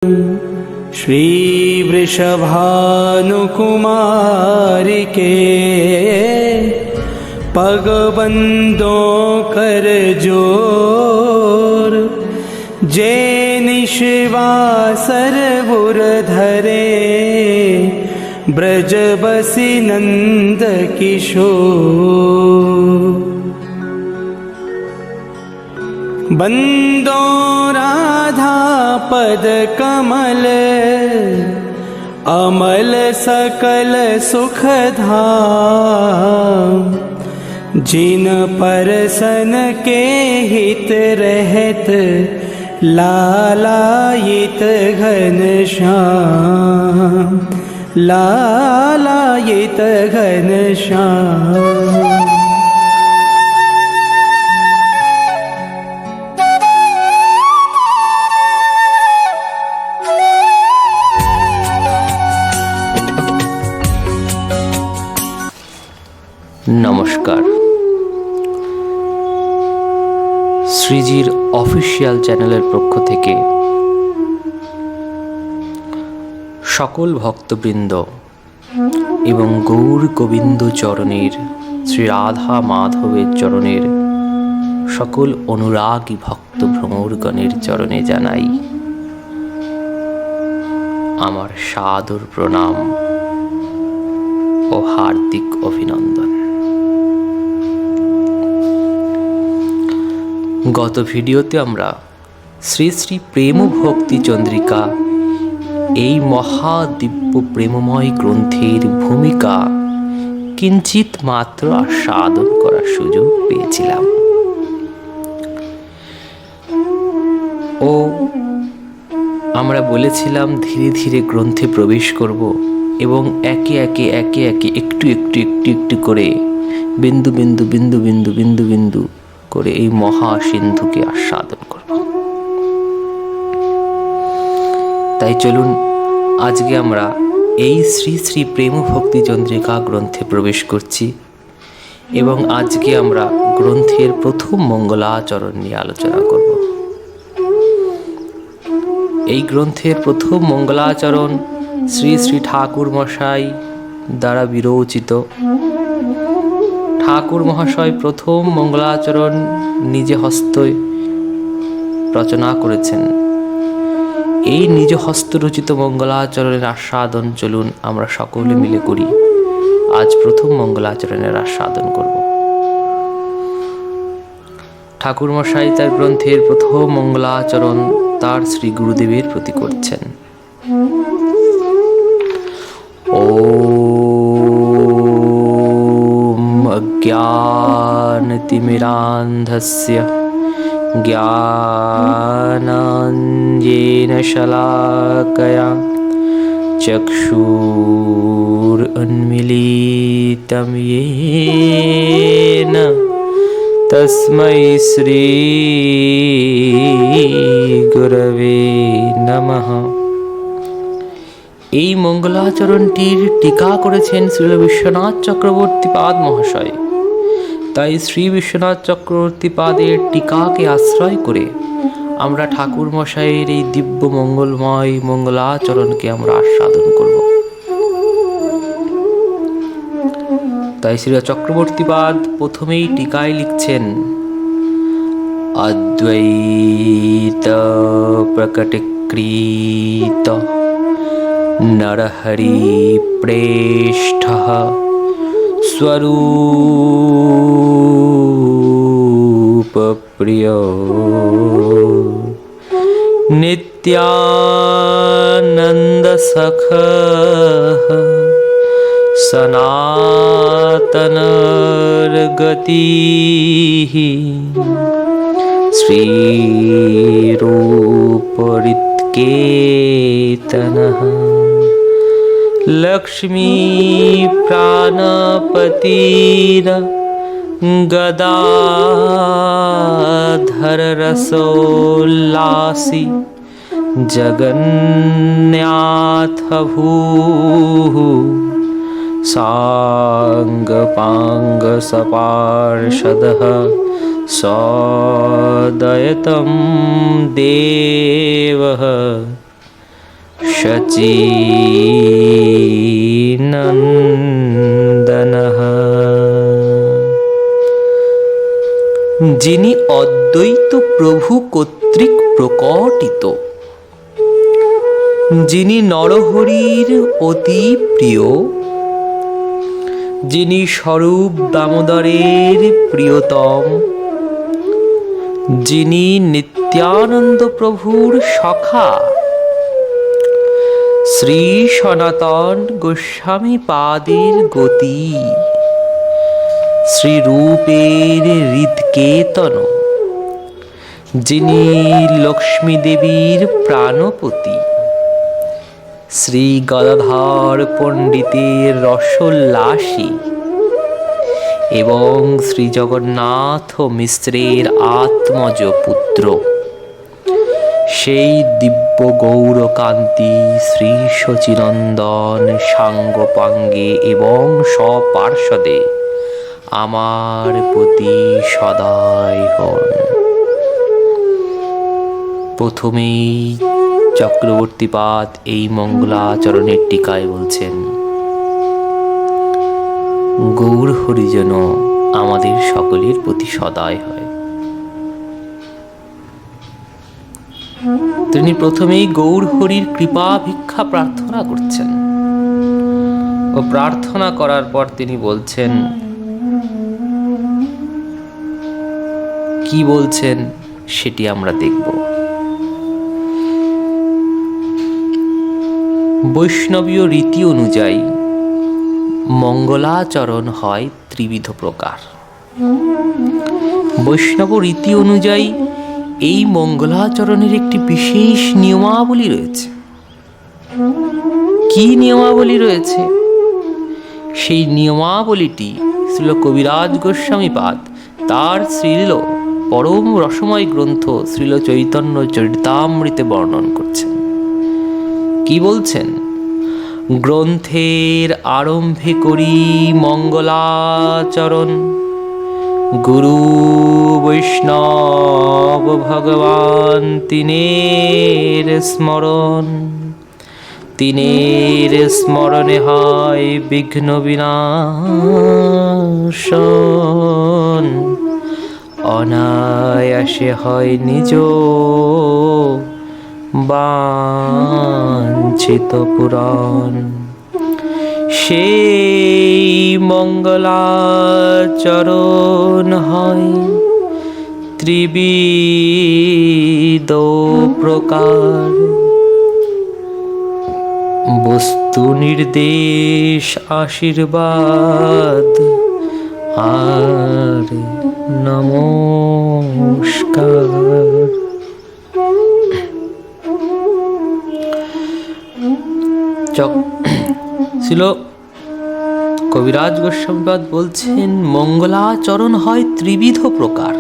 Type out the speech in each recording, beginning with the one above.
श्री वृषभानुकुमारी के पगबंदों कर जोर, जे निशिवासर बुर धरे, ब्रज बसी नंद किशोर। बंदो राधा पद कमल, अमल सकल सुख धाम, जिन परसन के हित रहत, लालायित घनश्याम, लालायित घनश्याम। নমস্কার, শ্রীজির অফিসিয়াল চ্যানেলের পক্ষ থেকে সকল ভক্তবৃন্দ এবং গৌর গোবিন্দ চরণের, শ্রী রাধা মাধবের চরণের সকল অনুরাগী ভক্ত ভ্রমরগণের চরণে জানাই আমার সাদর প্রণাম ও হার্দিক অভিনন্দন। গত ভিডিওতে আমরা শ্রী শ্রী প্রেম ভক্তি চন্দ্রিকা এই মহাদিব্য প্রেমময় গ্রন্থের ভূমিকা কিঞ্চিত মাত্র আস্বাদন করার সুযোগ পেয়েছিলাম ও আমরা বলেছিলাম ধীরে ধীরে গ্রন্থে প্রবেশ করব এবং একে একে একটু করে বিন্দু বিন্দু বিন্দু বিন্দু বিন্দু বিন্দু করে এই মহা সিন্ধুকে আস্বাদন করব। তাই চলুন আজকে আমরা এই শ্রী শ্রী প্রেম ভক্তি চন্দ্রিকা গ্রন্থে প্রবেশ করছি এবং আজকে আমরা গ্রন্থের প্রথম মঙ্গলাচরণ নিয়ে আলোচনা করব। এই গ্রন্থের প্রথম মঙ্গলাচরণ শ্রী শ্রী ঠাকুর মশাই দ্বারা বিরচিত। ঠাকুর মহাশয় প্রথম মঙ্গলাচরণ নিজে হস্তে রচনা করেছেন। এই নিজ হস্তরচিত মঙ্গলাচরণের আস্বাদন চলুন আমরা সকলে মিলে করি। আজ প্রথম মঙ্গলাচরণের আস্বাদন করব। ঠাকুর মশাই তার গ্রন্থের প্রথম মঙ্গলাচরণ তার শ্রী গুরুদেবের প্রতি করছেন। ওম অজ্ঞানতিমিরান্ধস্য জ্ঞানাঞ্জেন শলাকয়া চক্ষুরুন্মিলিতং येन তস্मै শ্রী গুরবে নমঃ। এই মঙ্গলাচরণটির টিকা করেছেন শ্রীল বিশ্বনাথ চক্রবর্তী পাদ মহাশয়। তাই শ্রী বিশ্বনাথ চক্রবর্তী পাদের টিকাকে আশ্রয় করে আমরা ঠাকুর মশাইয়ের এই দিব্য মঙ্গলময় মঙ্গলাচরণকে আমরা আস্বাদন করব। তাই শ্রী চক্রবর্তী পাদ প্রথমেই টিকায় লিখছেন, অদ্বৈত প্রকটীকৃত নরহরি প্রেষ্ঠ স্বরূপ প্রিয় নিত্যানন্দ সখ সনাতনর গতি শ্রীরূপরিৎকেতনঃ লক্ষ্মী প্রাণপতির গদাধর রসোল্লাসী জগন্নাথ ভূঃ সাঙ্গপাঙ্গ সপার্ষদঃ সদয়তম দেবঃ সচিনন্দনঃ, যিনি অদ্বৈত প্রভু কর্তৃক প্রকটিত, যিনি নরহরির অতি প্রিয়, যিনি স্বরূপ দামোদরের প্রিয়তম, যিনি নিত্যানন্দ প্রভুর সখা, শ্রী সনাতন গোস্বামী পাদের গতি, শ্রী রূপের হৃদকেতন, যিনি লক্ষ্মী দেবীর প্রাণপতি, শ্রী গদাধর পণ্ডিতের রসোল্লাসী এবং শ্রী জগন্নাথ মিশ্রের আত্মজ পুত্র, সেই দিব্য গৌরকান্তি শ্রী শচীনন্দন সাঙ্গপাঙ্গে এবং স্বপার্শ্বদে আমার প্রতি সদাই হন। প্রথমেই চক্রবর্তীপাদ এই মঙ্গলাচরণের টিকায় বলছেন, গৌর হরি যেন আমাদের সকলের প্রতি সদাই হয়। তিনি প্রথমেই গৌর হরির কৃপা ভিক্ষা প্রার্থনা করছেন ও প্রার্থনা করার পর তিনি বলছেন, কি বলছেন সেটি আমরা দেখব। বৈষ্ণবীয় রীতি অনুযায়ী মঙ্গলাচরণ হয় ত্রিবিধ প্রকার। বৈষ্ণব রীতি অনুযায়ী এই মঙ্গলাচরণের একটি বিশেষ নিয়মাবলী রয়েছে। কি নিয়মাবলী রয়েছে? সেই নিয়মাবলীটি শ্রীল কবিরাজ গোস্বামীপাদ তার শ্রীল পরম রসময় গ্রন্থ শ্রীল চৈতন্য চরিতামৃতে বর্ণন করছেন। কি বলছেন? গ্রন্থের আরম্ভে করি মঙ্গলাচরণ, গুরু বৈষ্ণব ভগবান তিনের স্মরণ, তিনের স্মরণে হয় বিঘ্ন বিনাশন, অনায়াসে হয় নিজ বাঞ্ছিত পুরাণ। সেই মঙ্গলাচরণ হয় ত্রিবিধ প্রকার, বস্তু নির্দেশ আশীর্বাদ আর নমস্কার। ছিল কবিরাজ গোস্বামীপাদ বলছেন, মঙ্গলাচরণ হয় ত্রিবিধ প্রকার,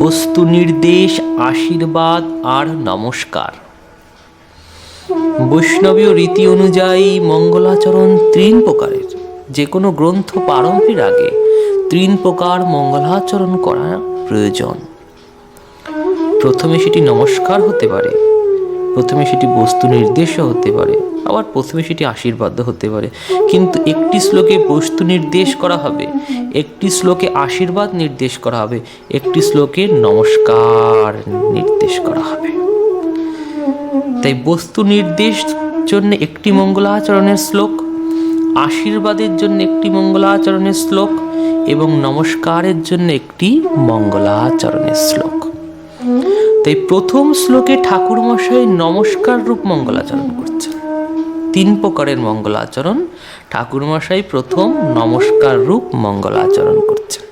বস্তু নির্দেশ আশীর্বাদ আর নমস্কার। বৈষ্ণবীয় রীতি অনুযায়ী মঙ্গলাচরণ তিন প্রকারের। যে কোনো গ্রন্থ প্রারম্ভের আগে তিন প্রকার মঙ্গলাচরণ করা প্রয়োজন। প্রথমে সেটি নমস্কার হতে পারে, প্রথমে সেটি বস্তু নির্দেশও হতে পারে, আবার প্রথমে সেটি আশীর্বাদও হতে পারে। কিন্তু একটি শ্লোকে বস্তু নির্দেশ করা হবে, একটি শ্লোকে আশীর্বাদ নির্দেশ করা হবে, একটি শ্লোকে নমস্কার নির্দেশ করা হবে। তাই বস্তু নির্দেশ জন্য একটি মঙ্গলাচরণের শ্লোক, আশীর্বাদের জন্য একটি মঙ্গলাচরণের শ্লোক এবং নমস্কারের জন্য একটি মঙ্গলাচরণের শ্লোক। তাই প্রথম শ্লোকে ঠাকুর মশাই নমস্কার রূপ মঙ্গলাচরণ করছেন। তিন প্রকারের মঙ্গলাচরণ ঠাকুর মশাই প্রথম নমস্কার রূপ মঙ্গলাচরণ করছেন।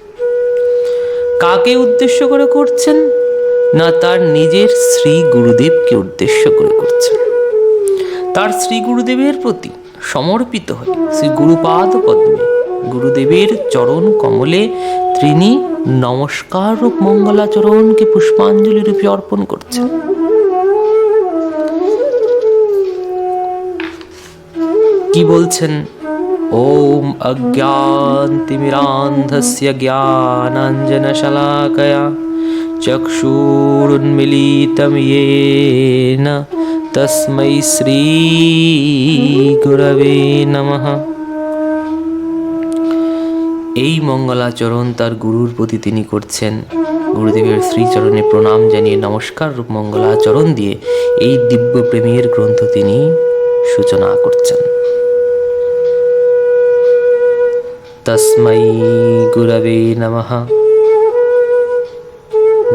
কাকে উদ্দেশ্য করে করছেন? না, তার নিজের শ্রী গুরুদেবকে উদ্দেশ্য করে করছেন। তার শ্রী গুরুদেবের প্রতি সমর্পিত হয়ে শ্রী গুরুপাদ পদ্মে গুরুদেবের চরণ কমলে তিনি নমস্কার রূপ মঙ্গলাচরণকে পুষ্পাঞ্জলি রূপে অর্পণ করছেন। কি বলছেন? ওম অজ্ঞানতিমিরান্ধস্য জ্ঞানাঞ্জনশলাকয়া চক্ষুরুন্মিলিতং येन তস্मै শ্রী গুরবে নমঃ। এই মঙ্গলাচরণ তার গুরুর প্রতি তিনি করছেন। গুরুদেবের শ্রীচরণে প্রণাম জানিয়ে নমস্কার রূপ মঙ্গলাচরণ দিয়ে এই দিব্য প্রেমের গ্রন্থ তিনি সূচনা করছেন। তস্मै গুরবে নমঃ।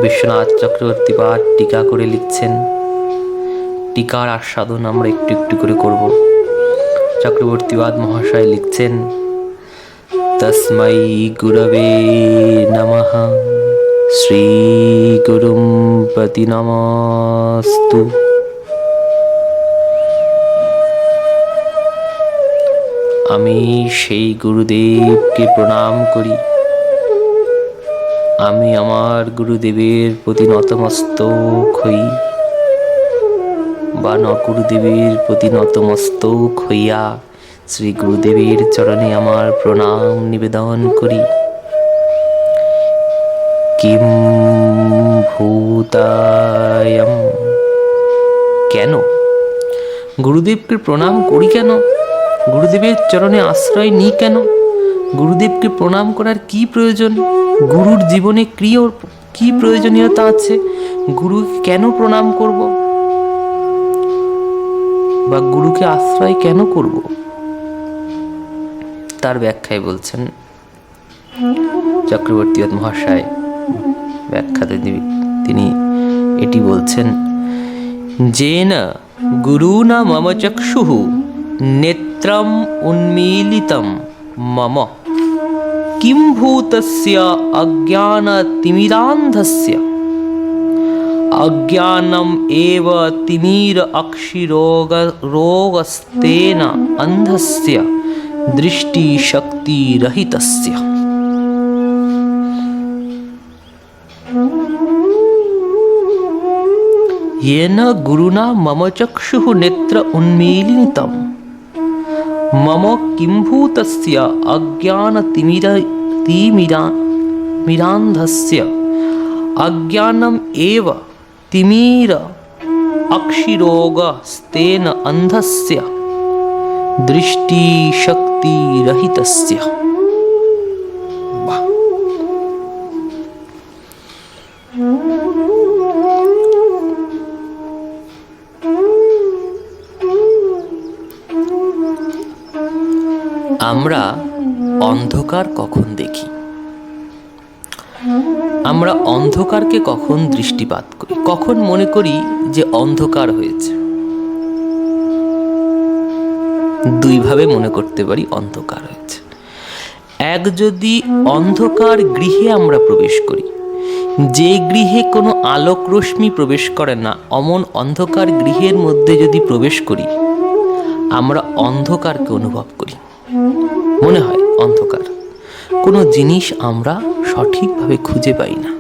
বিশ্বনাথ চক্রবর্তী পাঠ টিকা করে লিখছেন। টিকার আস্বাদন আমরা একটু একটু করে করব। চক্রবর্তীবাদ মহাশয় লিখছেন, তস্मै গুরবে নমঃ, শ্রী গুরুম প্রতি নমস্তু। আমি সেই গুরুদেবকে প্রণাম করি। আমি আমার গুরুদেবের প্রতি নতমস্তক হই, বা গুরুদেবের প্রতি নতমস্তক হইয়া শ্রী গুরুদেবের চরণে আমার প্রণাম নিবেদন করি। কিম ভূতায়ম, কেন গুরুদেবকে প্রণাম করি? কেন গুরুদেবের চরণে আশ্রয় নিই? কেন গুরুদেবকে প্রণাম করার কি প্রয়োজন? গুরুর জীবনে কি প্রয়োজনীয়তা আছে? গুরুকে কেন প্রণাম করব বা গুরুকে আশ্রয় কেন করব? তার ব্যাখ্যায় বলছেন চক্রবর্তী মহাশয়। ব্যাখ্যাতে তিনি এটি বলছেন, যেন গুরুনা মম চক্ষুঃ নেত্রম উন্মীলিতম মম কিম ভূতস্য অজ্ঞানতিমিরান্ধস্য অজ্ঞানম এব তিমির অক্ষিরোগস্তেন অন্ধস্য দৃষ্টি শক্তি রহিতস্য। येन गुरुना मम चक्षुः नेत्र उन्मीलितं मम किंभूतस्य अज्ञानतिमिरान्धस्य अज्ञानम एव तिमिर अक्षिरोगस्तेन अंधस्य दृष्टि शक्ति रहितस्य। আমরা অন্ধকার কখন দেখি? আমরা অন্ধকারকে কখন দৃষ্টিপাত করি? কখন মনে করি যে অন্ধকার হয়েছে? দুইভাবে মনে করতে পারি অন্ধকার হয়েছে। এক, যদি অন্ধকার গৃহে আমরা প্রবেশ করি, যে গৃহে কোনো আলোক রশ্মি প্রবেশ করে না, অমন অন্ধকার গৃহের মধ্যে যদি প্রবেশ করি, আমরা অন্ধকারকে অনুভব করি। মনে হয় অন্ধকার, কোনো জিনিস আমরা সঠিকভাবে খুঁজে পাই না।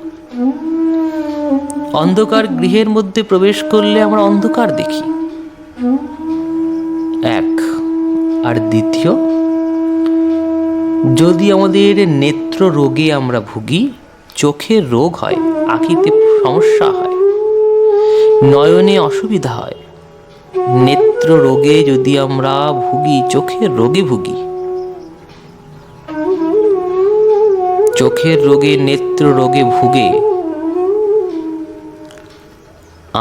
অন্ধকার গৃহের মধ্যে প্রবেশ করলে আমরা অন্ধকার দেখি, এক। আর দ্বিতীয়, যদি আমাদের নেত্র রোগে আমরা ভুগি, চোখের রোগ হয়, আঁখিতে সমস্যা হয়, নয়নে অসুবিধা হয়, নেত্র রোগে যদি আমরা ভুগি, চোখের রোগে ভুগি, চোখের রোগে নেত্র রোগে ভুগে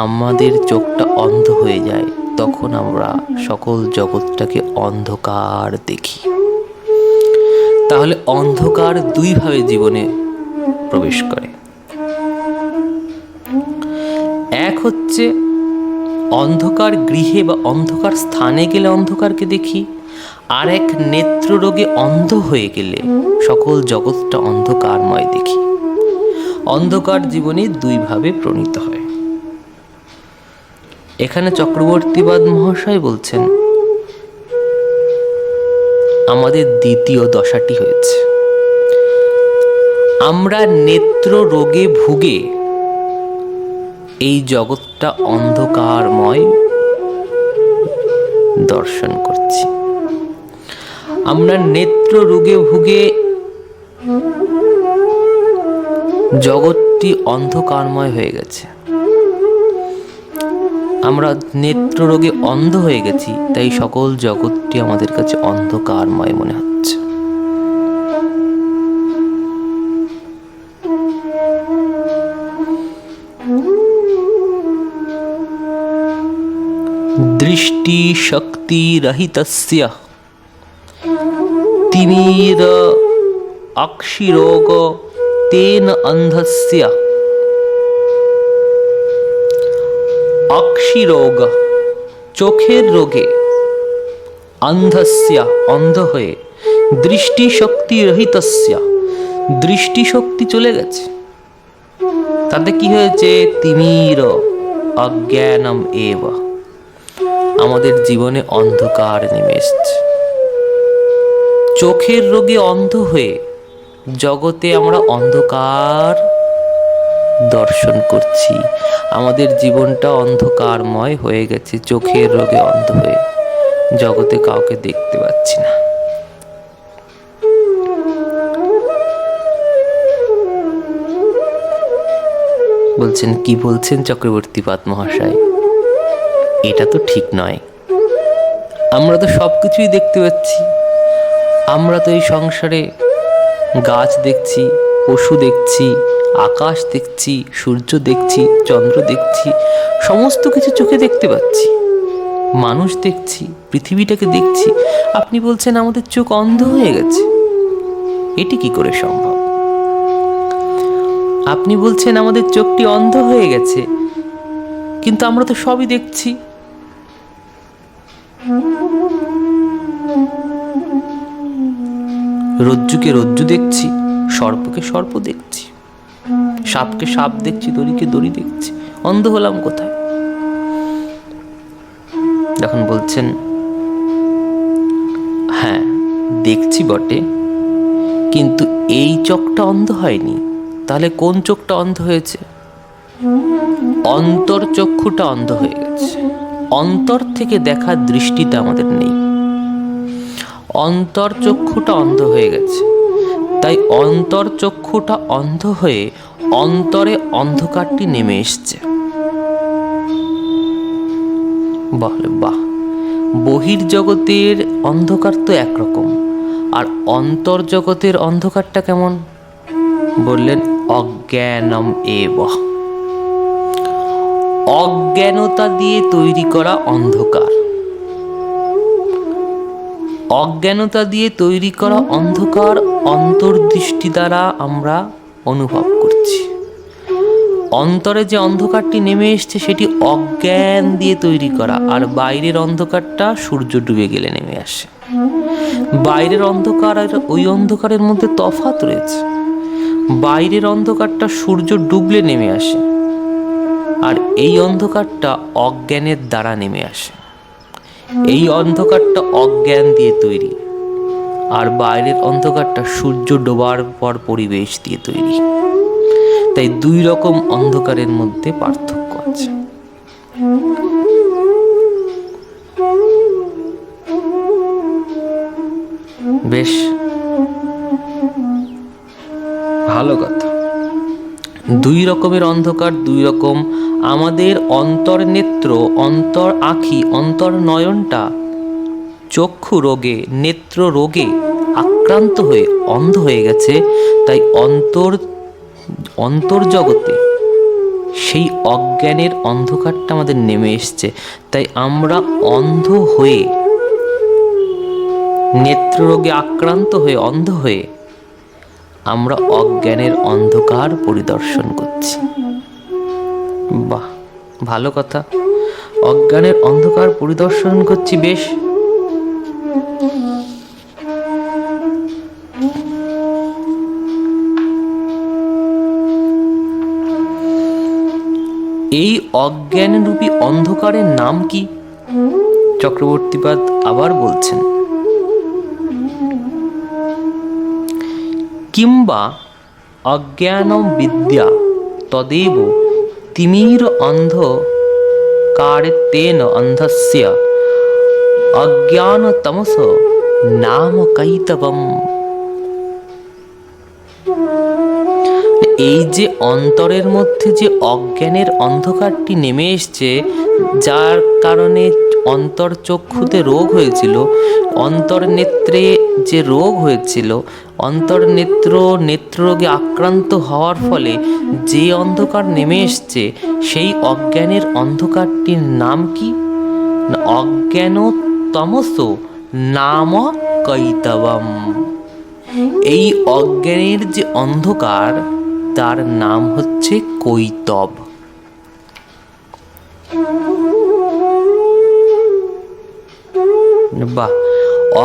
আমাদের চোখটা অন্ধ হয়ে যায়, তখন আমরা সকল জগৎটাকে অন্ধকার দেখি। তাহলে অন্ধকার দুইভাবে জীবনে প্রবেশ করে। এক হচ্ছে অন্ধকার গৃহে বা অন্ধকার স্থানে গেলে অন্ধকারকে দেখি, আর এক নেত্র রোগে অন্ধ হয়ে গেলে সকল জগৎটা অন্ধকারময় দেখি। অন্ধকার জীবনে দুইভাবে প্রণীত হয়। এখানে চক্রবর্তীবাদ মহাশয় বলছেন, আমাদের দ্বিতীয় দশাটি হয়েছে, আমরা নেত্র রোগে ভুগে এই জগৎটা অন্ধকারময় দর্শন করছি। আমরা নেত্র রোগে ভুগে জগৎটি অন্ধকারময় হয়ে গেছে। আমরা নেত্র রোগে অন্ধ হয়ে গেছি, তাই সকল জগৎটি আমাদের কাছে অন্ধকারময় মনে হচ্ছে। দৃষ্টি শক্তি রহিতস্য তিমির অক্ষিরোগ তেন অন্ধস্য। অক্ষিরোগ চোখের রোগে, অন্ধস্য অন্ধ হয়ে, দৃষ্টি শক্তি রহিতস্য দৃষ্টি শক্তি চলে গেছে। তাতে কি হয়েছে? তিমির অজ্ঞানম এব, আমাদের জীবনে অন্ধকার নেমে এসছে। চোখের রোগে অন্ধ হয়ে জগতে আমরা অন্ধকার দর্শন করছি। আমাদের জীবনটা অন্ধকারময় হয়ে গেছে। চোখের রোগে অন্ধ হয়ে জগতে কাউকে দেখতে পাচ্ছি না। বলছেন, কি বলছেন চক্রবর্তীপাদ মহাশয়? এটা তো ঠিক নয়। আমরা তো সবকিছুই দেখতে পাচ্ছি। আমরা তো এই সংসারে গাছ দেখছি, পশু দেখছি, আকাশ দেখছি, সূর্য দেখছি, চন্দ্র দেখছি, সমস্ত কিছু চোখে দেখতে পাচ্ছি। মানুষ দেখছি, পৃথিবীটাকে দেখছি। আপনি বলছেন আমাদের চোখ অন্ধ হয়ে গেছে। এটি কি করে সম্ভব? আপনি বলছেন আমাদের চোখটি অন্ধ হয়ে গেছে, কিন্তু আমরা তো সবই দেখছি। রজ্জুকে রজ্জু দেখছি, সর্পকে সর্প দেখছি, সাপকে সাপ দেখছি, দড়িকে দড়ি দেখছি। অন্ধ হলাম কোথায়? যখন বলছেন হ্যাঁ দেখছি বটে, কিন্তু এই চোখটা অন্ধ হয়নি, তাহলে কোন চোখটা অন্ধ হয়েছে? অন্তর চক্ষুটা অন্ধ হয়ে গেছে। অন্তর থেকে দেখার দৃষ্টিটা আমাদের নেই। অন্তর চক্ষুটা অন্ধ হয়ে গেছে। তাই অন্তর চক্ষুটা অন্ধ হয়ে অন্তরে অন্ধকারটি নেমে এসছে। বাহ, বহির্জগতের অন্ধকার তো একরকম, আর অন্তর জগতের অন্ধকারটা কেমন? বললেন অজ্ঞানম এব, অজ্ঞানতা দিয়ে তৈরি করা অন্ধকার। অজ্ঞানতা দিয়ে তৈরি করা অন্ধকার অন্তর্দৃষ্টি দ্বারা আমরা অনুভব করছি। অন্তরে যে অন্ধকারটি নেমে এসছে সেটি অজ্ঞান দিয়ে তৈরি করা, আর বাইরের অন্ধকারটা সূর্য ডুবে গেলে নেমে আসে। বাইরের অন্ধকার আর ওই অন্ধকারের মধ্যে তফাৎ রয়েছে। বাইরের অন্ধকারটা সূর্য ডুবলে নেমে আসে, আর এই অন্ধকারটা অজ্ঞানের দ্বারা নেমে আসে। এই অন্ধকারটা অজ্ঞান দিয়ে তৈরি, আর বাইরের অন্ধকারটা সূর্য ডোবার পর পরিবেশ দিয়ে তৈরি। তাই দুই রকম অন্ধকারের মধ্যে পার্থক্য আছে। বেশ ভালো কথা। দুই রকমের অন্ধকার, দুই রকম। আমাদের অন্তর নেত্র, অন্তর আঁখি, অন্তর নয়নটা চক্ষু রোগে, নেত্র রোগে আক্রান্ত হয়ে অন্ধ হয়ে গেছে। তাই অন্তর্জগতে সেই অজ্ঞানের অন্ধকারটা আমাদের নেমে এসছে। তাই আমরা অন্ধ হয়ে, নেত্র রোগে আক্রান্ত হয়ে, অন্ধ হয়ে আমরা অজ্ঞানের অন্ধকার পরিদর্শন করছি। বাহ, ভালো কথা। অজ্ঞানের অন্ধকার পরিদর্শন করছি, বেশ। এই অজ্ঞানরূপী অন্ধকারের নাম কি? চক্রবর্তীপাদ আবার বলছেন, কিংবা অজ্ঞানম বিদ্যা তদেব তিমির অন্ধকারেতেন অন্ধস্য অজ্ঞানতমস নাম কৈতবম। এই যে অন্তরের মধ্যে যে অজ্ঞানের অন্ধকারটি নেমে এসছে, যার কারণে অন্তর্চক্ষুতে রোগ হয়েছিল, অন্তর্নেত্রে যে রোগ হয়েছিল, নেত্ররোগে আক্রান্ত হওয়ার ফলে যে অন্ধকার নেমে এসছে, সেই অজ্ঞানের অন্ধকারটির নাম কি? অজ্ঞান তমসো নাম কৈতবম। এই অজ্ঞানের যে অন্ধকার, তার নাম হচ্ছে কৈতব। বাহ,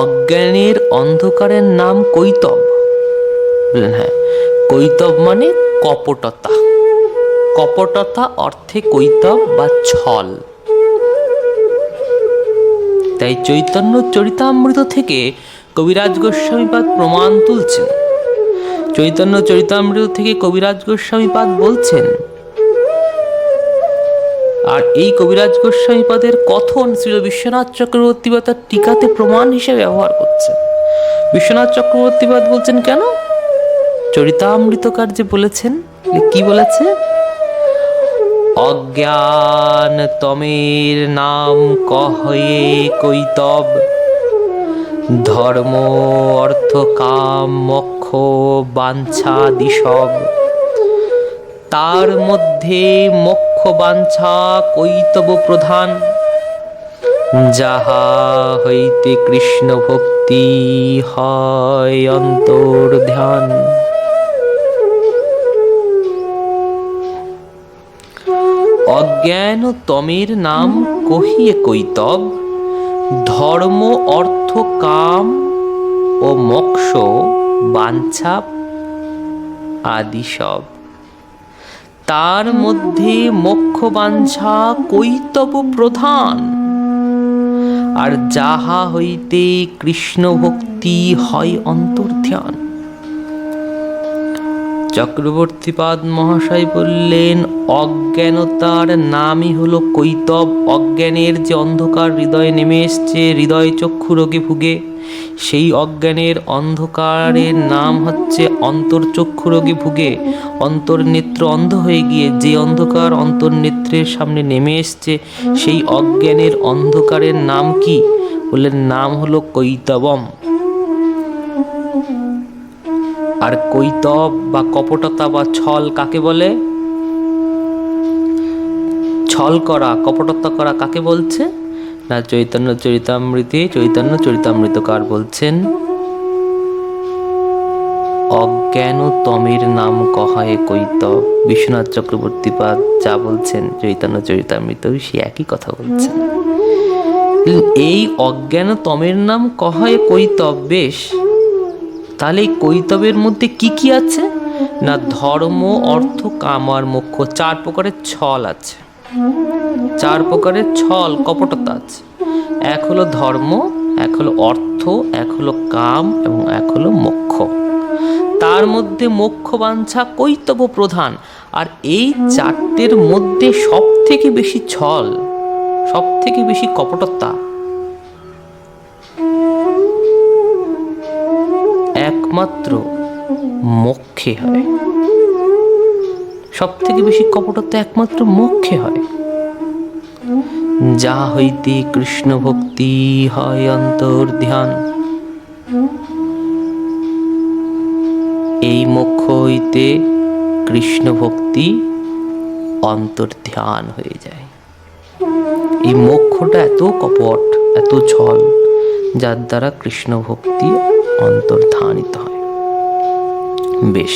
অজ্ঞানের অন্ধকারের নাম কৈতব। বললেন হ্যাঁ, কৈতব মানে কপটতা। কপটতা অর্থে কৈতব বা ছল। তাই চৈতন্য চরিতামৃত থেকে কবিরাজ গোস্বামীপাদ প্রমাণ তুলছেন। চৈতন্য চরিতামৃত থেকে কবিরাজ গোস্বামীপাদ বলছেন, আর এই কবিরাজ গোস্বামীপাদের কথন শ্রী বিশ্বনাথ চক্রবর্তীপাদ তার টিকাতে প্রমাণ হিসেবে ব্যবহার করছেন। বিশ্বনাথ চক্রবর্তীপাদ বলছেন কেন? চরিতামৃতকার যে বলেছেন, কি বলেছে? অজ্ঞান তমের নাম কহে কৈতব, ধর্ম অর্থ কাম মোক্ষ বাঞ্ছাদি সব। তার মধ্যে মোক্ষ বাঞ্ছা কৈতব প্রধান, যাহা হইতে কৃষ্ণ ভক্তি হয় অন্তর ধ্যান। অজ্ঞান তমের নাম কহিয়ে কৈতব, ধর্ম অর্থ কাম ও মোক্ষ বাঞ্ছা আদি সব। তার মধ্যে মোক্ষ বাঞ্ছা কৈতব প্রধান, আর যাহা হইতে কৃষ্ণ ভক্তি হয় অন্তর্ধ্যান। চক্রবর্তীপাদ মহাশয় বললেন, অজ্ঞানতার নামই হলো কৈতব। অজ্ঞানের যে অন্ধকার হৃদয়ে নেমে এসছে, হৃদয় চক্ষু রোগে ভুগে, সেই অজ্ঞানের অন্ধকারের নাম হচ্ছে অন্তর্চক্ষু রোগে ভুগে। অন্তর্নেত্র অন্ধ হয়ে গিয়ে যে অন্ধকার অন্তর্নেত্রের সামনে নেমে এসছে, সেই অজ্ঞানের অন্ধকারের নাম কি? বললেন নাম হলো কৈতবম। আর কৈতব বা কপটতা বা ছল কাকে বলে? ছল করা, কপটতা করা কাকে বলছে? না, চৈতন্য চরিতামৃতে চৈতন্য চরিতামৃতকার বলছেন, অজ্ঞান তমের নাম কহায় কৈতব। বিশ্বনাথ চক্রবর্তীপাদ যা বলছেন, চৈতন্য চরিতামৃত সে একই কথা বলছেন। এই অজ্ঞান তমের নাম কহায় কৈতব। বেশ, তাহলে এই কৈতবের মধ্যে কি কি আছে? না, ধর্ম অর্থ কাম আর মোক্ষ, 4 প্রকারের ছল আছে। 4 প্রকারের ছল কপটতা আছে। এক হলো ধর্ম, এক হলো অর্থ, এক হলো কাম এবং এক হলো মোক্ষ। তার মধ্যে মোক্ষ বাঞ্ছা কৈতব প্রধান। আর এই 4টের মধ্যে সব থেকে বেশি ছল, সব থেকে বেশি কপটতা একমাত্র মোক্ষে হয়। সব থেকে বেশি কপটতা একমাত্র মোক্ষে হয়। যা হইতে কৃষ্ণ ভক্তি হয় অন্তর ধ্যান। এই মোক্ষ হইতে কৃষ্ণ ভক্তি অন্তর ধ্যান হয়ে যায়। এই মোক্ষটা এত কপট, এত ছল, যার দ্বারা কৃষ্ণ ভক্তি অন্তর্ধানিত হয়। বেশ,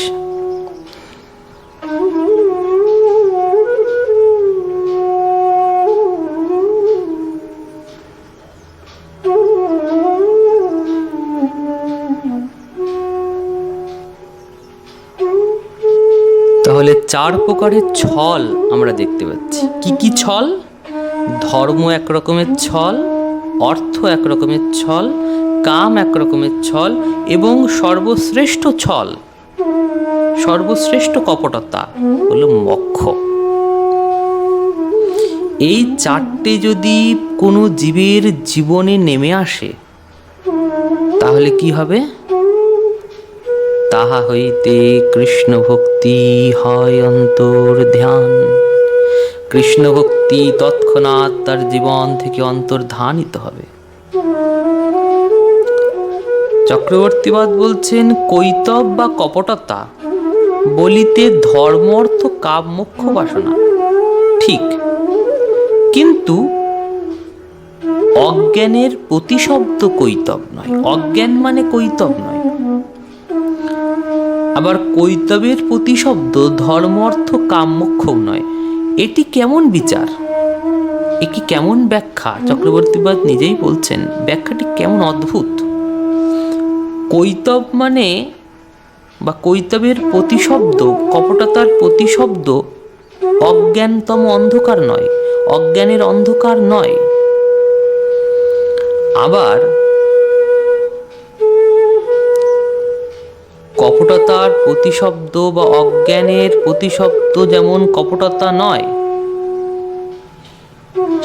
তাহলে 4 প্রকারের ছল আমরা দেখতে পাচ্ছি। কি কি ছল? ধর্ম এক রকমের ছল, অর্থ এক রকমের ছল, কাম এক রকমের ছল, এবং সর্বশ্রেষ্ঠ ছল, সর্বশ্রেষ্ঠ কপটতা হলো মোক্ষ। এই 4টে যদি কোনো জীবের জীবনে নেমে আসে, তাহলে কি হবে? তাহা হইতে কৃষ্ণ ভক্তি হয় অন্তর ধ্যান। কৃষ্ণ ভক্তি তৎক্ষণাৎ তার জীবন থেকে অন্তর্ধানিত হবে। চক্রবর্তীবাদ বলছেন, কৈতব বা কপটতা বলিতে ধর্ম অর্থ কাম মোক্ষ বাসনা ঠিক, কিন্তু অজ্ঞানের প্রতিশব্দ কৈতব নয়, অজ্ঞান মানে কৈতব নয়। আবার কৈতবের প্রতিশব্দ ধর্ম অর্থ কাম মোক্ষ নয়। এটি কেমন বিচার, এটি কেমন ব্যাখ্যা? চক্রবর্তীবাদ নিজেই বলছেন ব্যাখ্যাটি কেমন অদ্ভুত। কৈতব মানে বা কৈতবের প্রতিশব্দ, কপটতার প্রতিশব্দ অজ্ঞানতম অন্ধকার নয়, অজ্ঞানের অন্ধকার নয়। আবার কপটতার প্রতিশব্দ বা অজ্ঞানের প্রতিশব্দ যেমন কপটতা নয়,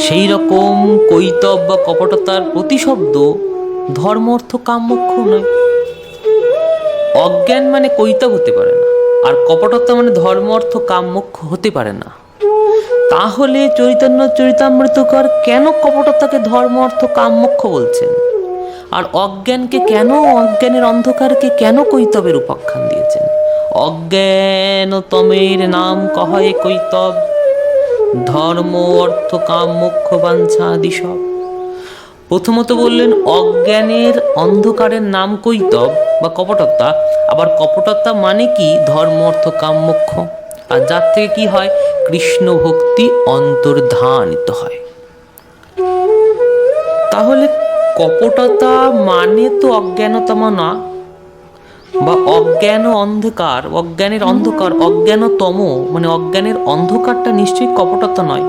সেই রকম কৈতব বা কপটতার প্রতিশব্দ ধর্ম অর্থ কাম মোক্ষ নয়। অজ্ঞান মানে কৈতব হতে পারে না, আর কপটতা মানে ধর্ম অর্থ কাম মোক্ষ হতে পারে না। তাহলে চৈতন্য চরিতামৃতকার কেন কপটতাকে ধর্ম অর্থ কাম মোক্ষ বলছেন, আর অজ্ঞানকে কেন, অজ্ঞানের অন্ধকারকে কেন কৈতবের উপাখ্যান দিয়েছেন? অজ্ঞানতমের নাম কহে কৈতব, ধর্ম অর্থ কাম মোক্ষ বাঞ্ছা আদি সব। প্রথমত বললেন অজ্ঞানের অন্ধকারের নাম কৈতব বা কপটতা, আবার কপটতা মানে কি ধর্ম অর্থ কাম মোক্ষ, আর যার থেকে কি হয় কৃষ্ণ ভক্তি অন্তর্ধানিত হয়। তাহলে কপটতা মানে তো অজ্ঞানতম না, বা অজ্ঞান অন্ধকার, অজ্ঞানের অন্ধকার, অজ্ঞানতম মানে অজ্ঞানের অন্ধকারটা নিশ্চয়ই কপটতা নয়।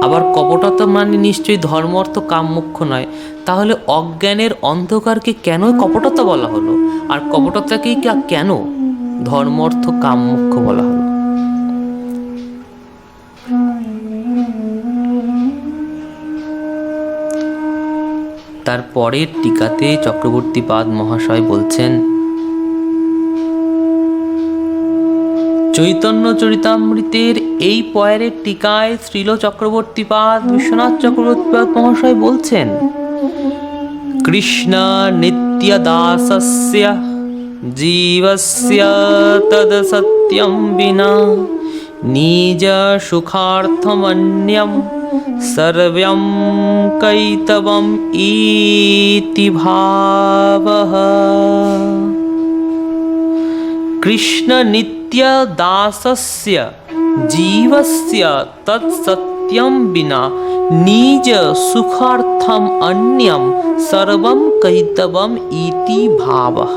আবার কপটতা মানে নিশ্চয়ই ধর্ম অর্থ কাম মোক্ষ নয়। তাহলে অজ্ঞানের অন্ধকারকে কেন কপটতা বলা হলো, আর কপটতাকেই কেন ধর্ম অর্থ কাম মোক্ষ বলা হলো? তার পরের টিকাতে চক্রবর্তীপাদ মহাশয় বলছেন, চৈতন্য চরিতামৃতের এই পয়ের টিকায় শ্রীল চক্রবর্তীপাদ বিশ্বনাথ চক্রবর্তীপাদ মহাশয় বলছেন, কৃষ্ণ নিত্য দাসস্য জীবস্য তদ সত্যম বিনা নিজ সুখার্থমন্যম সর্বম কৈতবম ইতি ভাবঃ। কৃষ্ণ নিত্য দাসস্য জীবস্য তৎ সত্যম বিনা নিজ সুখার্থম অন্যম সর্বম কৈতবম ইতি ভাবঃ।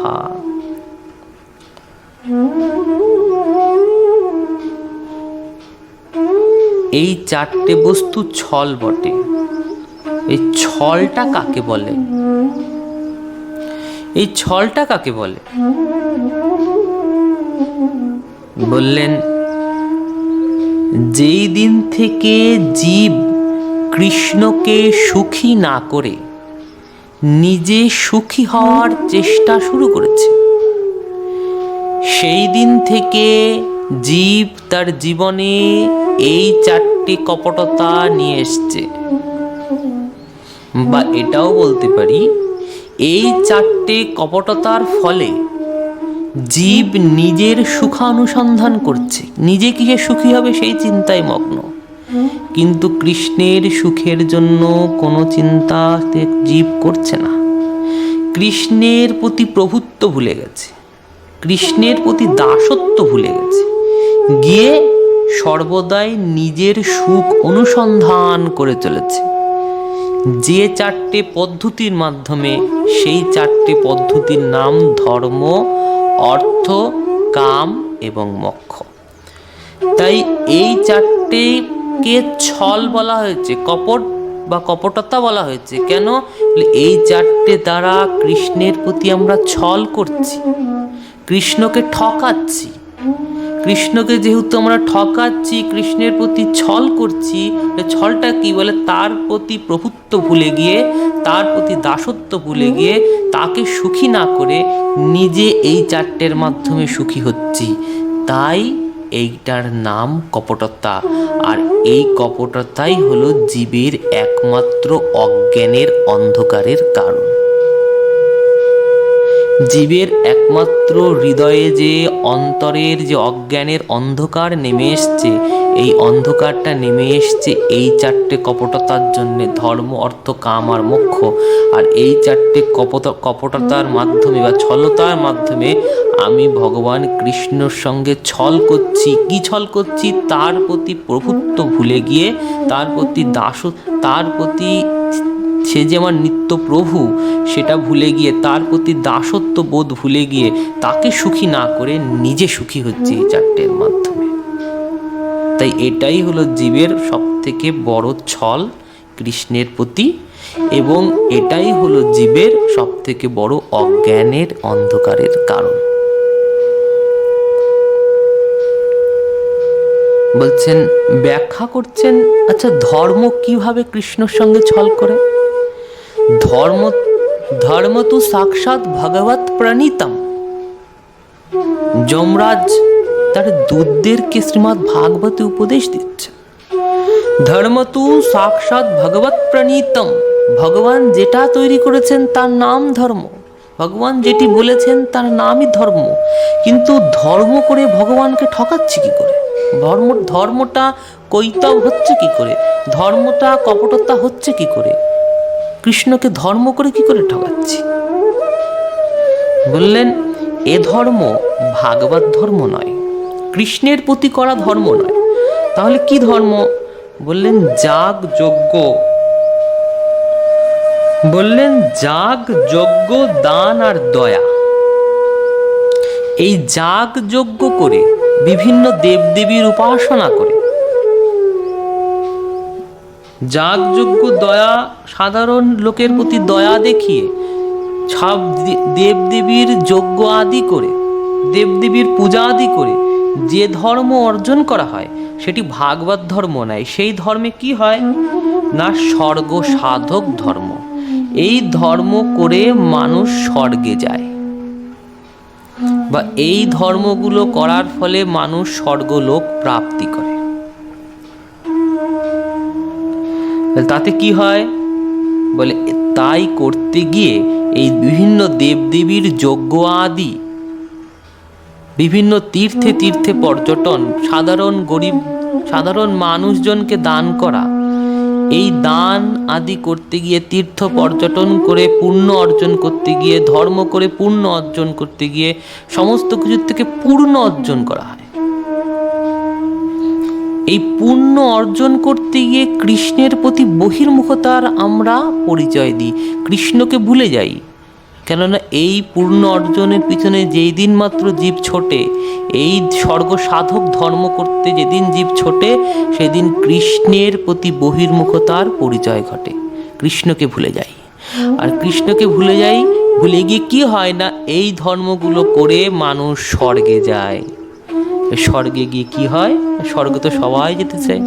এই চারটে বস্তু ছল বটে। এই ছলটা কাকে বলে? এই ছলটা কাকে বলে? বললেন, যেই দিন থেকে জীব কৃষ্ণকে সুখী না করে নিজে সুখী হওয়ার চেষ্টা শুরু করেছে, সেই দিন থেকে জীব তার জীবনে এই চারটি কপটতা নিয়ে এসছে। বা এটাও বলতে পারি, এই চারটে কপটতার ফলে জীব নিজের সুখানুসন্ধান করছে, নিজে কি যে সুখী হবে সেই চিন্তায় মগ্ন, কিন্তু কৃষ্ণের সুখের জন্য কোনো চিন্তা জীব করছে না। কৃষ্ণের প্রতি প্রভুত্ব ভুলে গেছে, কৃষ্ণের প্রতি দাসত্ব ভুলে গেছে, গিয়ে সর্বদাই নিজের সুখ অনুসন্ধান করে চলেছে। যে চারটে পদ্ধতির মাধ্যমে, সেই চারটে পদ্ধতির নাম ধর্ম, অর্থ, কাম এবং মোক্ষ। তাই এই চারটেকে ছল বলা হয়েছে, কপট বা কপটতা বলা হয়েছে। কেন? এই চারটে দ্বারা কৃষ্ণের প্রতি আমরা ছল করছি, কৃষ্ণকে ঠকাচ্ছি, কৃষ্ণকে যেহেতু আমরা ঠকাচ্ছি, কৃষ্ণের প্রতি ছল করছি, ছলটা কি বলে, তার প্রতি প্রভুত্ব ভুলে গিয়ে, তার প্রতি দাসত্ব ভুলে গিয়ে, তাকে সুখী না করে নিজে এই চারটের মাধ্যমে সুখী হচ্ছি। তাই এইটার নাম কপটতা। আর এই কপটতাই হলো জীবের একমাত্র অজ্ঞানের অন্ধকারের কারণ। জীবের একমাত্র হৃদয়ে যে অন্তরের যে অজ্ঞানের অন্ধকার নেমে এসছে, এই অন্ধকারটা নেমে এসছে এই চারটে কপটতার জন্যে, ধর্ম, অর্থ, কাম আর মোক্ষ। আর এই চারটে কপটতার মাধ্যমে বা ছলতার মাধ্যমে আমি ভগবান কৃষ্ণর সঙ্গে ছল করছি। কি ছল করছি? তার প্রতি প্রভুত্ব ভুলে গিয়ে, তার প্রতি তার প্রতি সে যে আমার নিত্য প্রভু সেটা ভুলে গিয়ে, তার প্রতি দাসত্ব বোধ ভুলে গিয়ে, তাকে সুখী না করে নিজে সুখী হচ্ছে এই চারটের মাধ্যমে। তাই এটাই হলো জীবের সব থেকে বড় ছল কৃষ্ণের প্রতি, এবং এটাই হলো জীবের সব থেকে বড় অজ্ঞানের অন্ধকারের কারণ। বলছেন, ব্যাখ্যা করছেন, আচ্ছা ধর্ম কিভাবে কৃষ্ণর সঙ্গে ছল করে? ধর্ম তু সাক্ষাৎ ভগবত প্রণীতম। যমরাজ তার দূতদেরকে শ্রীমদ্ ভাগবতে উপদেশ দিচ্ছে, ধর্ম তু সাক্ষাৎ ভগবত প্রণীতম। ভগবান যেটা তৈরি করেছেন তার নাম ধর্ম, ভগবান যেটি বলেছেন তার নামই ধর্ম। কিন্তু ধর্ম করে ভগবানকে ঠকাচ্ছি কি করে? ধর্মটা কৈতব হচ্ছে কি করে? ধর্মটা কপটতা হচ্ছে কি করে? কৃষ্ণকে ধর্ম করে কি করে ঠকাচ্ছি? বললেন, এ ধর্ম ভাগবত ধর্ম নয়, কৃষ্ণের প্রতি করা ধর্ম নয়। তাহলে কি ধর্ম? বললেন যাগ যজ্ঞ। বললেন যাগ যজ্ঞ, দান আর দয়া। এই যাগ যজ্ঞ করে, বিভিন্ন দেবদেবীর উপাসনা করে, যাগযজ্ঞ, দয়া, সাধারণ লোকের প্রতি দয়া দেখিয়ে, সব দেবদেবীর যজ্ঞ আদি করে, দেবদেবীর পূজা আদি করে যে ধর্ম অর্জন করা হয় সেটি ভাগবত ধর্ম নয়। সেই ধর্মে কি হয় না, স্বর্গ সাধক ধর্ম। এই ধর্ম করে মানুষ স্বর্গে যায়, বা এই ধর্মগুলো করার ফলে মানুষ স্বর্গলোক প্রাপ্তি করে। তাতে কি হয় বলে, তাই করতে গিয়ে এই বিভিন্ন দেবদেবীর যজ্ঞ আদি, বিভিন্ন তীর্থে তীর্থে পর্যটন, সাধারণ মানুষজনকে দান করা, এই দান আদি করতে গিয়ে, তীর্থ পর্যটন করে পুণ্য অর্জন করতে গিয়ে, ধর্ম করে পুণ্য অর্জন করতে গিয়ে সমস্ত কিছুর থেকে পুণ্য অর্জন করা হয়। এই পুণ্য অর্জন করতে গিয়ে কৃষ্ণের প্রতি বহির্মুখতার আমরা পরিচয় দিই, কৃষ্ণকে ভুলে যাই। কেননা এই পুণ্য অর্জনের পিছনে যেই দিন মাত্র জীব ছোটে, এই স্বর্গ সাধক ধর্ম করতে যেদিন জীব ছোটে, সেদিন কৃষ্ণের প্রতি বহির্মুখতার পরিচয় ঘটে, কৃষ্ণকে ভুলে যাই। আর কৃষ্ণকে ভুলে যাই, ভুলে গিয়ে কি হয় না, এই ধর্মগুলো করে মানুষ স্বর্গে যায়। স্বর্গে গিয়ে কি হয়, স্বর্গে তো সবাই যেতে চায়।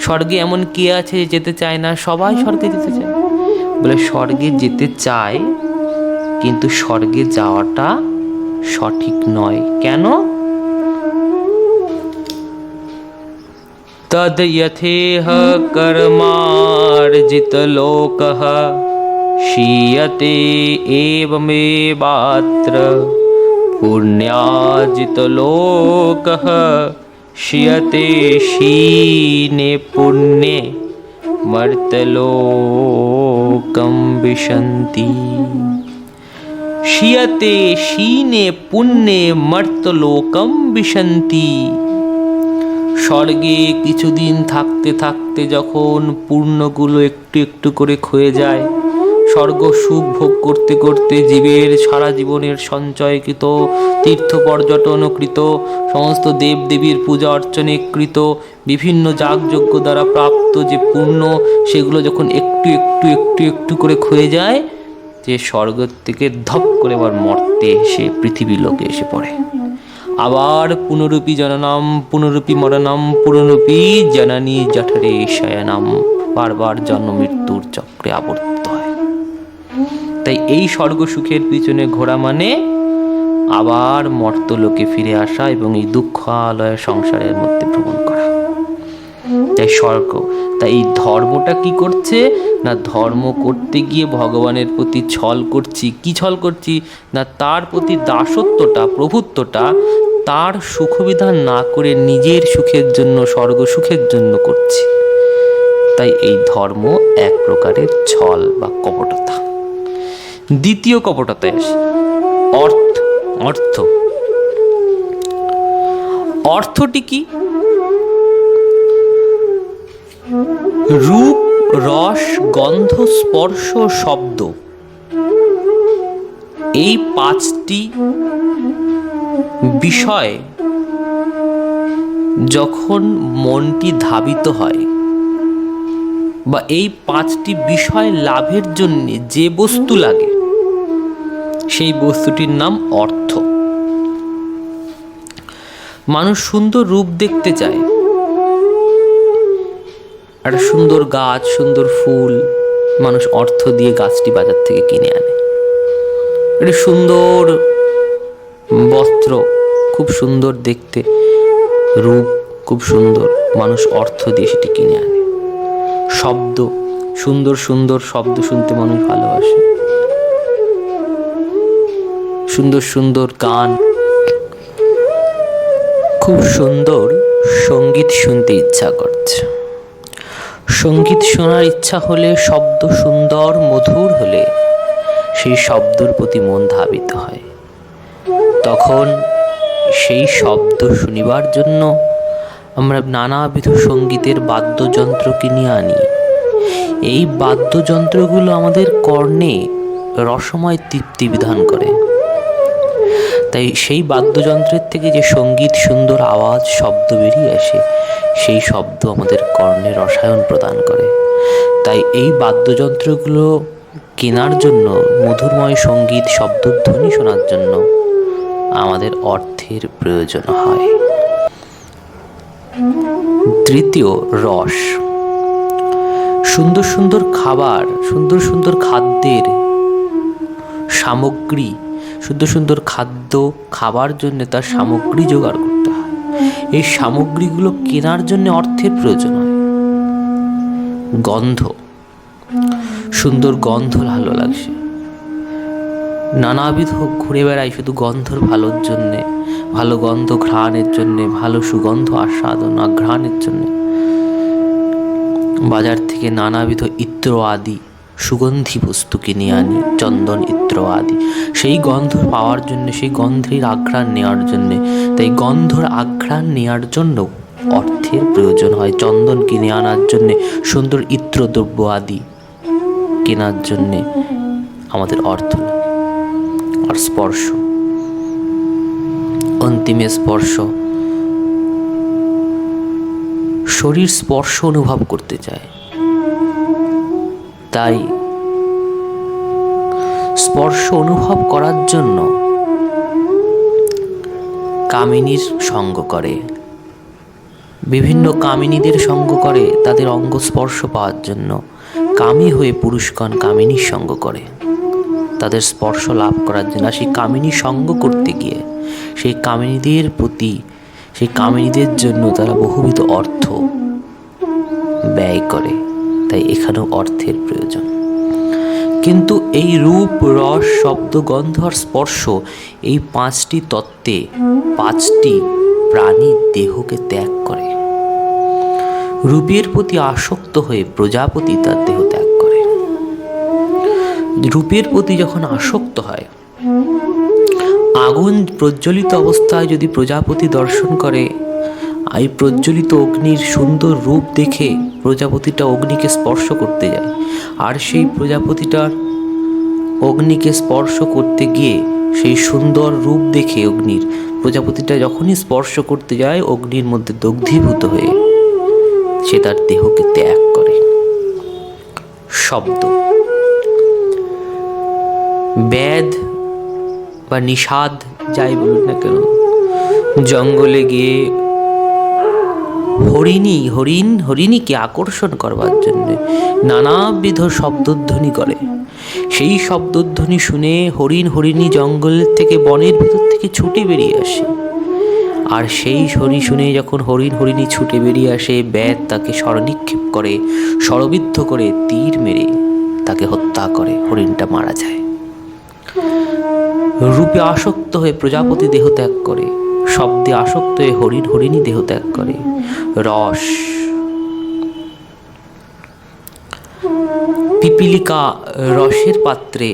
স্বর্গে এমন কে আছে যে যেতে চায় না? সবাই স্বর্গে যেতে চায়। বলে স্বর্গে যেতে চায়, কিন্তু স্বর্গে যাওয়াটা সঠিক নয়। কেন? তদ যথেহ কর্মার্জিত লোকঃ ক্ষীয়তে এবমেবাত্র পুণ্যার্জিত লোকঃ ক্ষীয়তে ক্ষীণে পুণ্যে মর্ত্যলোকম বিশন্তি। ক্ষীয়তে ক্ষীণে পুণ্যে মর্ত্যলোকম বিশন্তি। স্বর্গে কিছুদিন থাকতে থাকতে যখন পূর্ণগুলো একটু একটু করে ক্ষয়ে যায়, স্বর্গ সুখ ভোগ করতে করতে জীবের সারা জীবনের সঞ্চয়কৃত, তীর্থ পর্যটনকৃত, সমস্ত দেবদেবীর পূজা অর্চনে কৃত, বিভিন্ন যাগযজ্ঞ দ্বারা প্রাপ্ত যে পুণ্য, সেগুলো যখন একটু একটু একটু একটু করে ক্ষয়ে যায়, যে স্বর্গ থেকে ধপ করে আবার মর্তে এসে পৃথিবী লোকে এসে পড়ে। আবার পুনরূপী জননম পুনরূপী মরণম পুনরূপী জননী জঠরে শয়নম, বারবার জন্ম মৃত্যুর চক্রে আবর্তিত হয়। তাই এই স্বর্গ সুখের পিছনে ঘোরা মানে আবার মর্তলোকে ফিরে আসা এবং এই দুঃখালয় সংসারের মধ্যে ভ্রমণ করা। তাই স্বর্গ, তাই এই ধর্মটা কি করছে না, ধর্ম করতে গিয়ে ভগবানের প্রতি ছল করছি। কি ছল করছি না, তার প্রতি দাসত্বটা, প্রভুত্বটা তার সুখবিধান না করে নিজের সুখের জন্য, স্বর্গ সুখের জন্য করছি। তাই এই ধর্ম এক প্রকারের ছল বা কপটতা। দ্বিতীয় কপটতায় আসি, অর্থ। অর্থ অর্থটি কি? রূপ, রস, গন্ধ, স্পর্শ, শব্দ, এই পাঁচটি বিষয় যখন মনটি ধাবিত হয় বা এই পাঁচটি বিষয় লাভের জন্য যে বস্তু লাগে সেই বস্তুটির নাম অর্থ। মানুষ সুন্দর রূপ দেখতে চায়, একটা সুন্দর গাছ, সুন্দর ফুল, মানুষ অর্থ দিয়ে গাছটি বাজার থেকে কিনে আনে। একটা সুন্দর বস্ত্র, খুব সুন্দর দেখতে, রূপ খুব সুন্দর, মানুষ অর্থ দিয়ে সেটি কিনে আনে। শব্দ, সুন্দর সুন্দর শব্দ শুনতে মানুষ ভালোবাসে, সুন্দর সুন্দর গান, খুব সুন্দর সঙ্গীত শুনতে ইচ্ছা করছে। সঙ্গীত শোনার ইচ্ছা হলে, শব্দ সুন্দর মধুর হলে সেই শব্দের প্রতি মন ধাবিত হয়। তখন সেই শব্দ শুনিবার জন্য আমরা নানাবিধ সঙ্গীতের বাদ্যযন্ত্র কিনে আনি। এই বাদ্যযন্ত্রগুলো আমাদের কর্ণে রসময় তৃপ্তি বিধান করে। তাই সেই বাদ্যযন্ত্রের থেকে যে সঙ্গীত, সুন্দর আওয়াজ, শব্দ বেরিয়ে আসে, সেই শব্দ আমাদের কর্ণে রসায়ন প্রদান করে। তাই এই বাদ্যযন্ত্রগুলো কেনার জন্য, মধুরময় সঙ্গীত, শব্দধ্বনি শোনার জন্য আমাদের অর্থের প্রয়োজন হয়। তৃতীয়, রস। সুন্দর সুন্দর খাবার, সুন্দর সুন্দর খাদ্যের সামগ্রী, সুন্দর সুন্দর খাদ্য খাবার জন্য তার সামগ্রী জোগাড় করতে হয়। এই সামগ্রীগুলো কেনার জন্য অর্থের প্রয়োজন হয়। গন্ধ, সুন্দর গন্ধ ভালো লাগছে, নানাবিধ ঘুরে বেড়াই শুধু গন্ধর ভালোর জন্যে, ভালো গন্ধ ঘ্রাণের জন্যে, ভালো সুগন্ধ আস্বাদন ঘ্রাণের জন্যে। বাজার থেকে নানাবিধ ইত্র আদি সুগন্ধি বস্তু কিনে আনি, চন্দন, ইত্র আদি, সেই গন্ধ পাওয়ার জন্য, সেই গন্ধের আঘ্রাণ নেওয়ার জন্যে। তাই গন্ধর আঘ্রাণ নেওয়ার জন্য অর্থের প্রয়োজন হয়। চন্দন কিনে আনার জন্যে, সুন্দর ইত্র দ্রব্য আদি কেনার জন্যে আমাদের অর্থ লাগে। আর স্পর্শ, অন্তিমে স্পর্শ। শরীর স্পর্শ অনুভব করতে চায়, তাই স্পর্শ অনুভব করার জন্য কামিনীর সঙ্গ করে, বিভিন্ন কামিনীদের সঙ্গ করে তাদের অঙ্গ স্পর্শ পাওয়ার জন্য। কামী হয়ে পুরুষগণ কামিনীর সঙ্গ করে তাদের স্পর্শ লাভ করার জন্য। সেই কামিনী সঙ্গ করতে গিয়ে সেই কামিনীদের প্রতি, সেই কামিনীদের জন্য তারা বহুবিধ অর্থ ব্যয় করে। তাই এখানেও অর্থের প্রয়োজন। কিন্তু এই রূপ, রস, শব্দ, গন্ধ আর স্পর্শ, এই পাঁচটি তত্ত্বে পাঁচটি প্রাণী দেহকে ত্যাগ করে। রূপের প্রতি আসক্ত হয়ে প্রজাপতি তার দেহ ত্যাগ করে। রূপের প্রতি যখন আসক্ত হয়, আগুন প্রজ্বলিত অবস্থায় যদি প্রজাপতি দর্শন করে, এই প্রজ্বলিত অগ্নির সুন্দর রূপ দেখে প্রজাপতিটা অগ্নিকে স্পর্শ করতে যায়। আর সেই প্রজাপতিটার অগ্নিকে স্পর্শ করতে গিয়ে সেই সুন্দর রূপ দেখে অগ্নির, প্রজাপতিটা যখনই স্পর্শ করতে যায় অগ্নির মধ্যে দগ্ধীভূত হয়ে সে তার দেহকে ত্যাগ করে। শব্দ, বেদ বা নিষাদ যাই বলুন না কেন, জঙ্গলে গিয়ে হরিণীকে আকর্ষণ করবার জন্য নানাবিধ শব্দধ্বনি করে। সেই শব্দধ্বনি শুনে হরিণী জঙ্গলের থেকে, বনের ভিতর থেকে ছুটে বেরিয়ে আসে। আর সেই শুনে যখন হরিণী ছুটে বেরিয়ে আসে, ব্যাদ তাকে স্বরনিক্ষেপ করে, স্বরবিদ্ধ করে তীর মেরে তাকে হত্যা করে। হরিণটা মারা যায়। রূপে আসক্ত হয়ে প্রজাপতি দেহ ত্যাগ করে, শব্দে আসক্ত হয়ে হরিণী দেহ ত্যাগ করে। রস, পিপীলিকা রসের পাত্রে,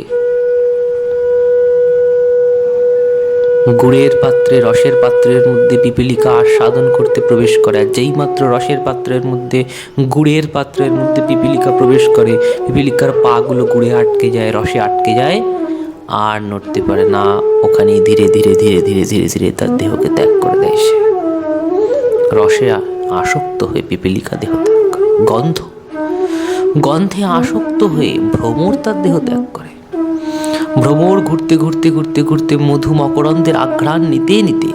গুড়ের পাত্রে, রসের পাত্রের মধ্যে পিপীলিকা আস্বাদন করতে প্রবেশ করে। আর যেই মাত্র রসের পাত্রের মধ্যে, গুড়ের পাত্রের মধ্যে পিপীলিকা প্রবেশ করে, পিপীলিকার পাগুলো গুড়ে আটকে যায়, রসে আটকে যায়, আর নড়তে পারে না। ওখানেই ধীরে ধীরে ধীরে ধীরে ধীরে ধীরে তার দেহকে ত্যাগ করে দেয়। সে রসে আসক্ত হয়ে পিপীলিকা দেহ ত্যাগ করে। গন্ধে আসক্ত হয়ে ভ্রমর তার দেহ ত্যাগ করে। ভ্রমর ঘুরতে ঘুরতে ঘুরতে ঘুরতে মধু মকরন্দের আঘ্রাণ নিতে নিতে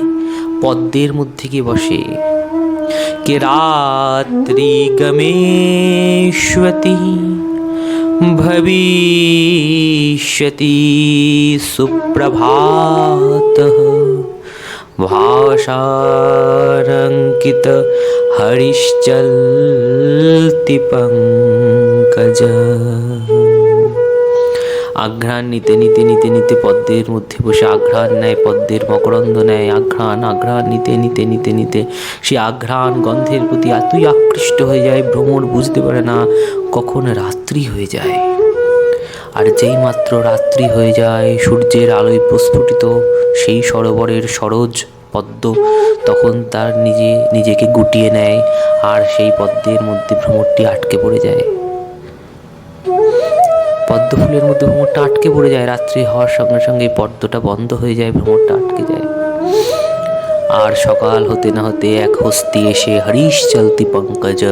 পদ্মের মধ্যে গিয়ে বসে। কে রাত্রি গমেশ্বতী ভবিষ্যতি সুপ্রভাতঃ ভাষারঙ্কিত হরিশ্চলতি পঙ্কজ। আঘ্রাণ নিতে নিতে নিতে নিতে পদ্মের মধ্যে বসে আঘ্রাণ নেয়, পদ্মের মকরন্দ নেয়, আঘ্রাণ নিতে নিতে নিতে নিতে সে আঘ্রাণ গন্ধের প্রতি এতই আকৃষ্ট হয়ে যায়, ভ্রমর বুঝতে পারে না কখন রাত্রি হয়ে যায়। আর যেই মাত্র রাত্রি হয়ে যায়, সূর্যের আলোয় প্রস্ফুটিত সেই সরোবরের সরোজ পদ্ম তখন তার নিজেকে গুটিয়ে নেয়, আর সেই পদ্মের মধ্যে ভ্রমরটি আটকে পড়ে যায়। পদ্ম ফুলের মধ্যে ভ্রমরটা আটকে পড়ে যায়। রাত্রি হওয়ার সঙ্গে সঙ্গে পদ্মটা বন্ধ হয়ে যায়, ভ্রমরটা আটকে যায়। আর সকাল হতে না হতে এক হস্তি এসে, হরিশ চলতি পঙ্কজ,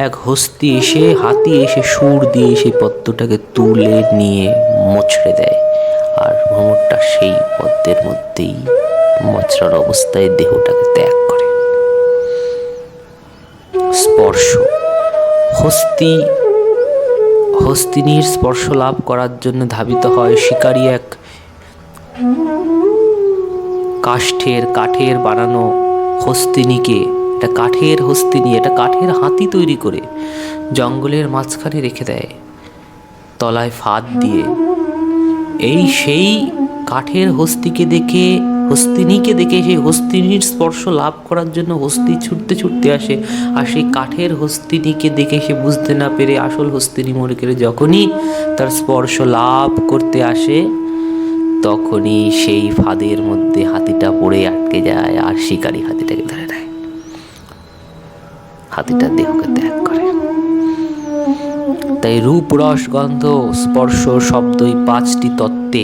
এক হস্তি এসে, হাতি এসে সুর দিয়ে সেই পদ্মটাকে তুলে নিয়ে মোচড়ে দেয়। আর ভ্রমরটা সেই পদ্মের মধ্যেই মোচড়ার অবস্থায় দেহটাকে ত্যাগ করে। স্পর্শ, হস্তিনীর স্পর্শ লাভ করার জন্য ধাবিত হয় শিকারী এক কাঠের বানানো হস্তিনীকে, এটা কাঠের হস্তিনী, এটা কাঠের হাতি তৈরি করে জঙ্গলের মাঝখানে রেখে দেয় তলায় ফাঁদ দিয়ে। সেই কাঠের হস্তিনীকে দেখে সেই হস্তিনীর স্পর্শ লাভ করার জন্য হস্তি ছুটতে ছুটতে আসে। আর সেই কাঠের হস্তিনীকে দেখে সে বুঝতে না পেরে আসল হস্তিনী মরে গেলে যখনই তার স্পর্শ লাভ করতে আসে, তখনই সেই ফাঁদের মধ্যে হাতিটা পড়ে আটকে যায়, আর শিকারী হাতিটাকে ধরে নেয়, হাতিটার দেহকে ত্যাগ করে। তাই রূপ, রস, গন্ধ, স্পর্শ, শব্দ, এই 5টি তত্ত্বে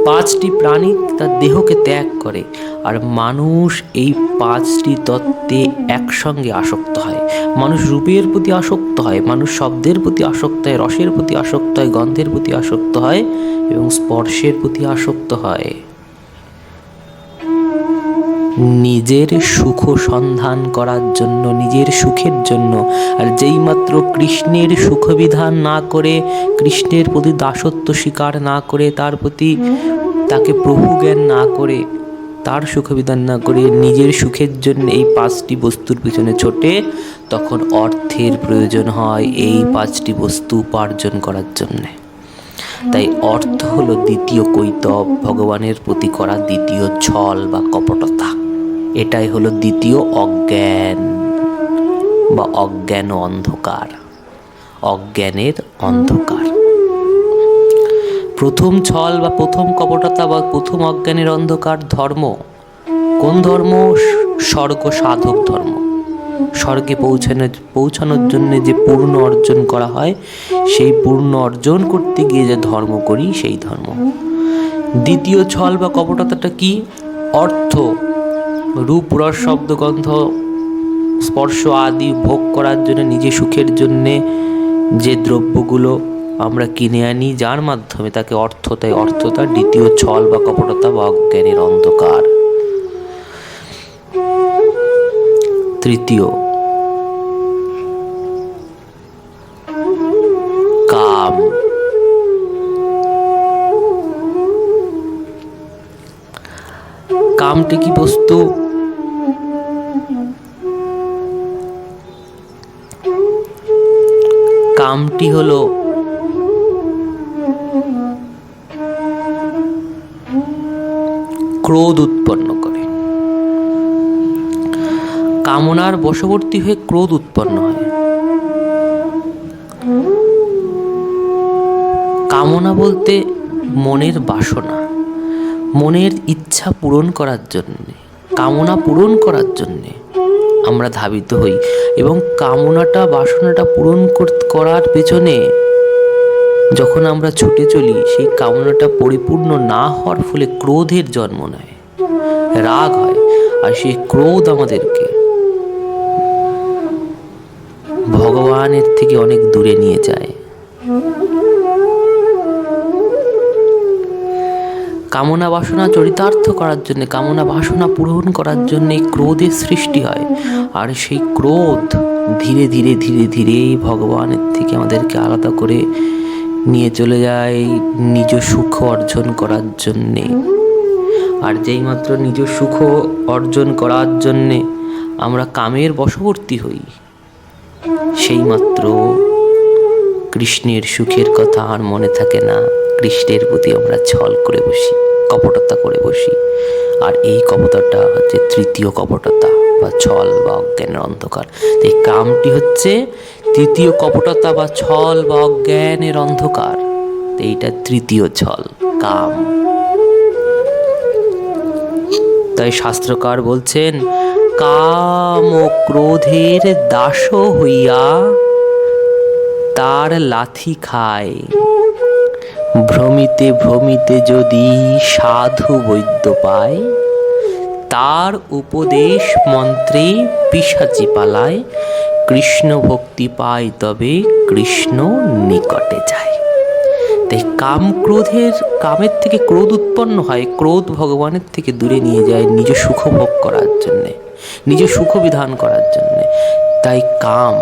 5টি প্রাণী তার দেহকে ত্যাগ করে। আর মানুষ এই 5টি তত্ত্বে একসঙ্গে আসক্ত হয়। মানুষ রূপের প্রতি আসক্ত হয়, মানুষ শব্দের প্রতি আসক্ত হয়, রসের প্রতি আসক্ত হয়, গন্ধের প্রতি আসক্ত হয় এবং স্পর্শের প্রতি আসক্ত হয়। নিজের সুখ সন্ধান করার জন্য, নিজের সুখের জন্য। আর যেই মাত্র কৃষ্ণের সুখ বিধান না করে, কৃষ্ণের প্রতি দাসত্ব স্বীকার না করে, তাকে প্রভু জ্ঞান না করে, তার সুখ বিধান না করে নিজের সুখের জন্য এই 5টি বস্তুর পিছনে ছোটে, তখন অর্থের প্রয়োজন হয় এই 5টি বস্তু উপার্জন করার জন্য। তাই অর্থ হলো দ্বিতীয় কৈতব, ভগবানের প্রতি করা দ্বিতীয় ছল বা কপটতা। এটাই হলো দ্বিতীয় অজ্ঞান বা অজ্ঞান অন্ধকার, অজ্ঞানের অন্ধকার। প্রথম ছল বা প্রথম কপটতা বা প্রথম অজ্ঞানের অন্ধকার ধর্ম। কোন ধর্ম? স্বর্গ সাধক ধর্ম। স্বর্গে পৌঁছানোর জন্য যে পূর্ণ অর্জন করা হয়, সেই পূর্ণ অর্জন করতে গিয়ে যে ধর্ম করি, সেই ধর্ম। দ্বিতীয় ছল বা কপটতাটা কি? অর্থ, রূপ, রস, শব্দ, গন্ধ, স্পর্শ আদি ভোগ করার জন্য, নিজে সুখের জন্যে যে দ্রব্যগুলো আমরা কিনে আনি, যার মাধ্যমে তাকে অর্থ, তাই অর্থ তার দ্বিতীয় ছল বা কপটতা বা অজ্ঞানের অন্ধকার। তৃতীয়, কাম। কামটি কি বস্তু? কামটি হলো ক্রোধ উৎপন্ন করে। কামনার বশবর্তী হয়ে ক্রোধ উৎপন্ন হয়। কামনা বলতে মনের বাসনা, মনের ইচ্ছা পূরণ করার জন্যে, কামনা পূরণ করার জন্যে আমরা ধাবিত হই, এবং কামনাটা বাসনাটা পূরণ করার পেছনে যখন আমরা ছুটে চলি, সেই কামনাটা পরিপূর্ণ না হওয়ার ফলে ক্রোধের জন্ম নেয়, রাগ হয়, আর সেই ক্রোধ আমাদেরকে ভগবানের থেকে অনেক দূরে নিয়ে যায়। কামনা বাসনা চরিতার্থ করার জন্য, কামনা বাসনা পূরণ করার জন্য ক্রোধের সৃষ্টি হয়, আর সেই ক্রোধ ধীরে ধীরে ধীরে ধীরে ভগবানের থেকে আমাদেরকে আলাদা করে নিয়ে চলে যায় নিজ সুখ অর্জন করার জন্যে। আর যেই মাত্র নিজ সুখ অর্জন করার জন্যে আমরা কামের বশবর্তী হই, সেই মাত্র কৃষ্ণের সুখের কথা আর মনে থাকে না। কৃষ্ণের প্রতি আমরা ছল করে বসি, কপটতা করে বসি। আর এই কপটতা হচ্ছে তৃতীয় কপটতা বা ছল বা অজ্ঞানের অন্ধকার। এই কামটি হচ্ছে তৃতীয় কপটতা বা ছল বা অজ্ঞানের অন্ধকার। এইটা তৃতীয় ছল, কাম। তাই শাস্ত্রকার বলছেন, কাম ও ক্রোধের দাস হইয়া তার লাথি খায়, ভ্রমিতে ভ্রমিতে যদি সাধু বৈদ্য পায়, তার উপদেশ মন্ত্রে পিশাচি পালায়, কৃষ্ণ ভক্তি পায় তবে কৃষ্ণ নিকটে যায়। তাই কামের থেকে ক্রোধ উৎপন্ন হয়। ক্রোধ ভগবানের থেকে দূরে নিয়ে যায় নিজ সুখ ভোগ করার জন্যে, নিজ সুখ বিধান করার জন্যে। তাই কাম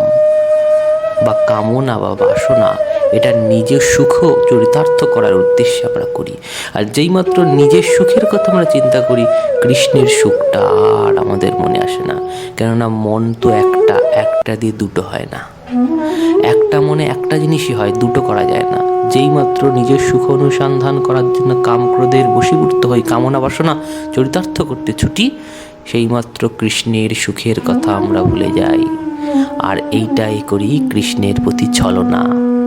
বা কামনা বা বাসনা এটা নিজের সুখ চরিতার্থ করার উদ্দেশ্যে আমরা করি। আর যেই মাত্র নিজের সুখের কথা আমরা চিন্তা করি, কৃষ্ণের সুখটা আর আমাদের মনে আসে না। কেননা মন তো একটা দিয়ে দুটো হয় না। একটা মনে একটা জিনিসই হয়, দুটো করা যায় না। যেই মাত্র নিজের সুখ অনুসন্ধান করার জন্য কাম ক্রোধের বশীভূত হই, কামনা বাসনা চরিতার্থ করতে ছুটি, সেই মাত্র কৃষ্ণের সুখের কথা আমরা ভুলে যাই। আর এইটাই করি কৃষ্ণের প্রতি ছলনা,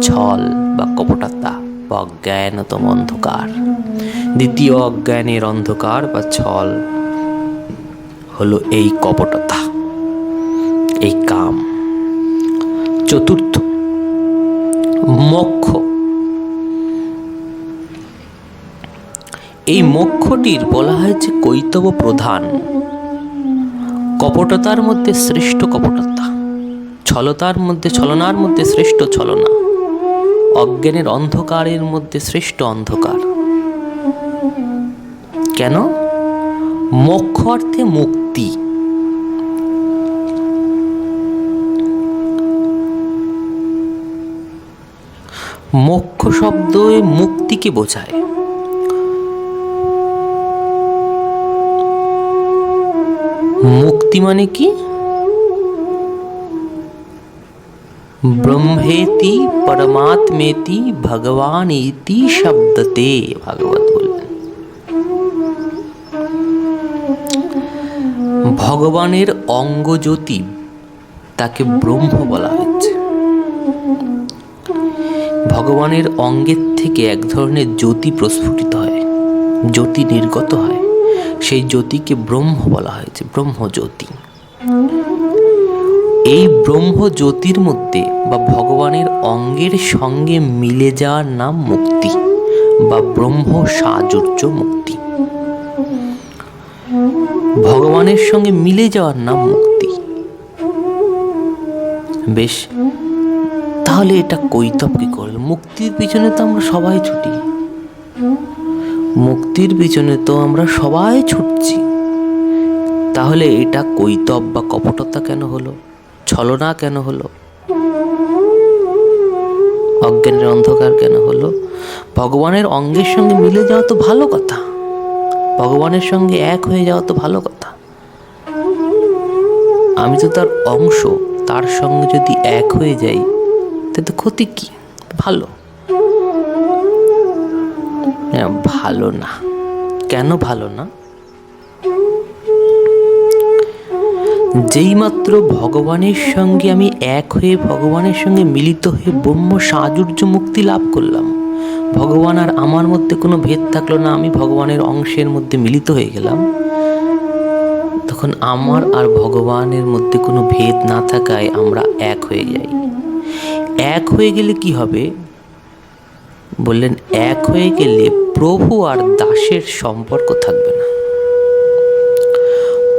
ছল বা কপটতা বা অজ্ঞানতম অন্ধকার। দ্বিতীয় অজ্ঞানের অন্ধকার বা ছল হলো এই কপটতা, এই কাম। চতুর্থ, মোক্ষ। এই মোক্ষটির বলা হয়েছে কৈতব প্রধান। কপটতার মধ্যে শ্রেষ্ঠ কপটতা, ছলনার মধ্যে শ্রেষ্ঠ ছলনা, অজ্ঞানের অন্ধকারের মধ্যে শ্রেষ্ঠ অন্ধকার। কেন? মোক্ষ অর্থে মুক্তি। মোক্ষ শব্দ মুক্তিকে বোঝায়। মুক্তি মানে কি? ব্রহ্মেতি পরমাত্মেতি ভগবান ইতি শব্দতে, ভাগবত বললেন। ভগবানের অঙ্গজ্যোতি, তাকে ব্রহ্ম বলা হয়েছে। ভগবানের অঙ্গের থেকে এক ধরনের জ্যোতি প্রস্ফুটিত হয়, জ্যোতি নির্গত হয়, সেই জ্যোতিকে ব্রহ্ম বলা হয়েছে, ব্রহ্মজ্যোতি। এই ব্রহ্মজ্যোতির মধ্যে বা ভগবানের অঙ্গের সঙ্গে মিলে যাওয়ার নাম মুক্তি বা ব্রহ্ম সাযুজ্য মুক্তি। ভগবানের সঙ্গে মিলে যাওয়ার নাম মুক্তি। বেশ, তাহলে এটা কৈতব কি করল? মুক্তির পিছনে তো আমরা সবাই ছুটি, মুক্তির পিছনে তো আমরা সবাই ছুটছি, তাহলে এটা কৈতব বা কপটতা কেন হলো? ছলনা কেন হলো? অজ্ঞানের অন্ধকার কেন হলো? ভগবানের অঙ্গের সঙ্গে মিলে যাওয়া তো ভালো কথা, ভগবানের সঙ্গে এক হয়ে যাওয়া তো ভালো কথা। আমি তো তার অংশ, তার সঙ্গে যদি এক হয়ে যাই তাতে ক্ষতি কি? ভালো। ভালো না। কেন ভালো না? যেই মাত্র ভগবানের সঙ্গে আমি এক হয়ে, ভগবানের সঙ্গে মিলিত হয়ে ব্রহ্ম সাজুর্য মুক্তি লাভ করলাম, ভগবান আর আমার মধ্যে কোনো ভেদ থাকলো না, আমি ভগবানের অংশের মধ্যে মিলিত হয়ে গেলাম, তখন আমার আর ভগবানের মধ্যে কোনো ভেদ না থাকায় আমরা এক হয়ে যাই। এক হয়ে গেলে কি হবে? বললেন এক হয়ে গেলে প্রভু আর দাসের সম্পর্ক থাকবে না,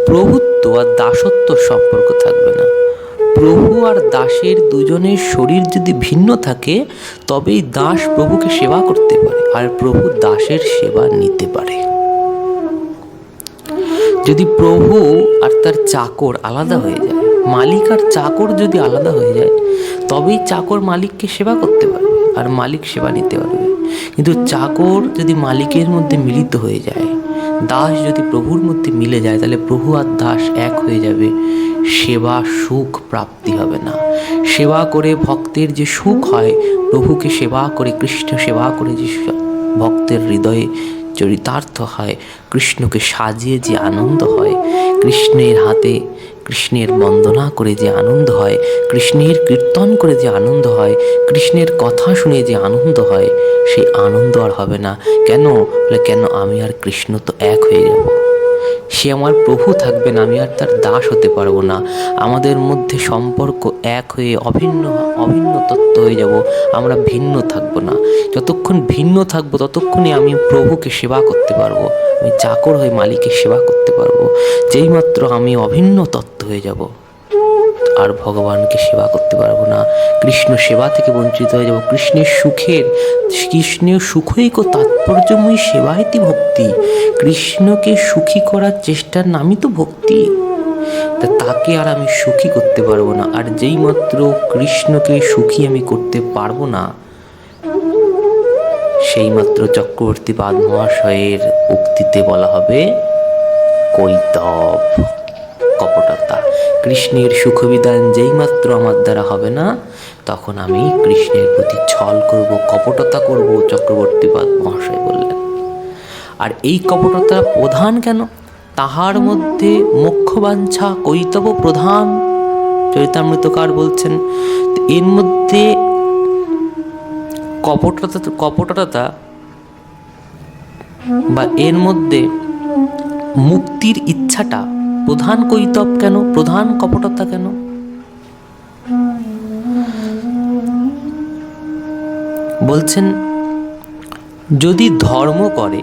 প্রভুত্ব আর দাসত্ব সম্পর্ক থাকবে না। প্রভু আর দাসের দুজনের শরীর যদি ভিন্ন থাকে তবেই দাস প্রভুকে সেবা করতে পারে আর প্রভু দাসের সেবা নিতে পারে। যদি প্রভু আর তার চাকর আলাদা হয়ে যায়, মালিক আর চাকর যদি আলাদা হয়ে যায়, তবেই চাকর মালিককে সেবা করতে পারবে আর মালিক সেবা নিতে পারবে। কিন্তু চাকর যদি মালিকের মধ্যে মিলিত হয়ে যায়, দাস যদি প্রভুর মধ্যে মিলে যায়, তাহলে প্রভু আর দাস এক হয়ে যাবে, সেবা সুখ প্রাপ্তি হবে না। সেবা করে ভক্তের যে সুখ হয়, প্রভুকে সেবা করে, কৃষ্ণ সেবা করে যে ভক্তের হৃদয়ে চরিতার্থ হয়, কৃষ্ণকে সাজিয়ে যে আনন্দ হয়, কৃষ্ণের হাতে কৃষ্ণের বন্দনা করে যে আনন্দ হয়, কৃষ্ণের কীর্তন করে যে আনন্দ হয়, কৃষ্ণের কথা শুনে যে আনন্দ হয়, সেই আনন্দ আর হবে না। কেন? কেন? আমি আর কৃষ্ণ তো এক হয়ে যাব। সে আমার প্রভু থাকবে না, আমি আর তার দাস হতে পারবো না। আমাদের মধ্যে সম্পর্ক এক হয়ে অভিন্ন তত্ত্ব হয়ে যাব, আমরা ভিন্ন থাকবো না। যতক্ষণ ভিন্ন থাকবো ততক্ষণই আমি প্রভুকে সেবা করতে পারবো, আমি চাকর হয়ে মালিকের সেবা করতে পারবো। যেই মাত্র আমি অভিন্ন তত্ত্ব হয়ে যাব, আর ভগবানকে সেবা করতে পারবো না, কৃষ্ণ সেবা থেকে বঞ্চিত হয়ে যাব। কৃষ্ণের সুখই তাৎপর্যময়ী সেবাইতি ভক্তি। কৃষ্ণকে সুখী করার চেষ্টার নামই তো ভক্তি। তাকে আর আমি সুখী করতে পারবো না। আর যেই মাত্র কৃষ্ণকে সুখী আমি করতে পারবো না, সেই মাত্র চক্রবর্তী পাদ মহাশয়ের উক্তিতে বলা হবে কৈতব, কপটতা। কৃষ্ণের সুখবিধান যেই মাত্র আমার দ্বারা হবে না, তখন আমি কৃষ্ণের প্রতি ছল করব, কপটতা করব, চক্রবর্তী পাদ মহাশয় বললেন। আর এই কপটতা প্রধান কেন? তাহার মধ্যে মোক্ষবাঞ্ছা কৈতব প্রধান, চরিতামৃতকার বলছেন। এর মধ্যে কপটতা বা এর মধ্যে মুক্তির ইচ্ছাটা প্রধান কৈতব কেন, প্রধান কপটতা কেন? বলছেন যদি ধর্ম করে,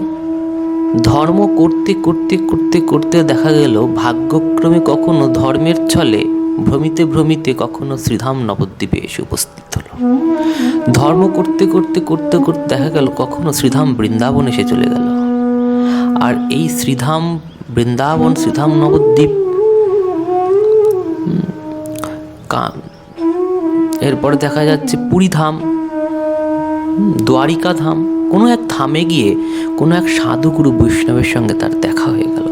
ধর্ম করতে করতে করতে করতে দেখা গেল ভাগ্যক্রমে কখনো ধর্মের ছলে ভ্রমিতে ভ্রমিতে কখনো শ্রীধাম নবদ্বীপে এসে উপস্থিত হলো। ধর্ম করতে করতে করতে করতে দেখা গেল কখনো শ্রীধাম বৃন্দাবন এসে চলে গেল। আর এই শ্রীধাম বৃন্দাবন, শ্রীধাম নবদ্বীপ, এরপরে দেখা যাচ্ছে পুরীধাম, দ্বারিকা ধাম। কোনো এক ধামে গিয়ে কোনো এক সাধুগুরু বৈষ্ণবের সঙ্গে তার দেখা হয়ে গেল,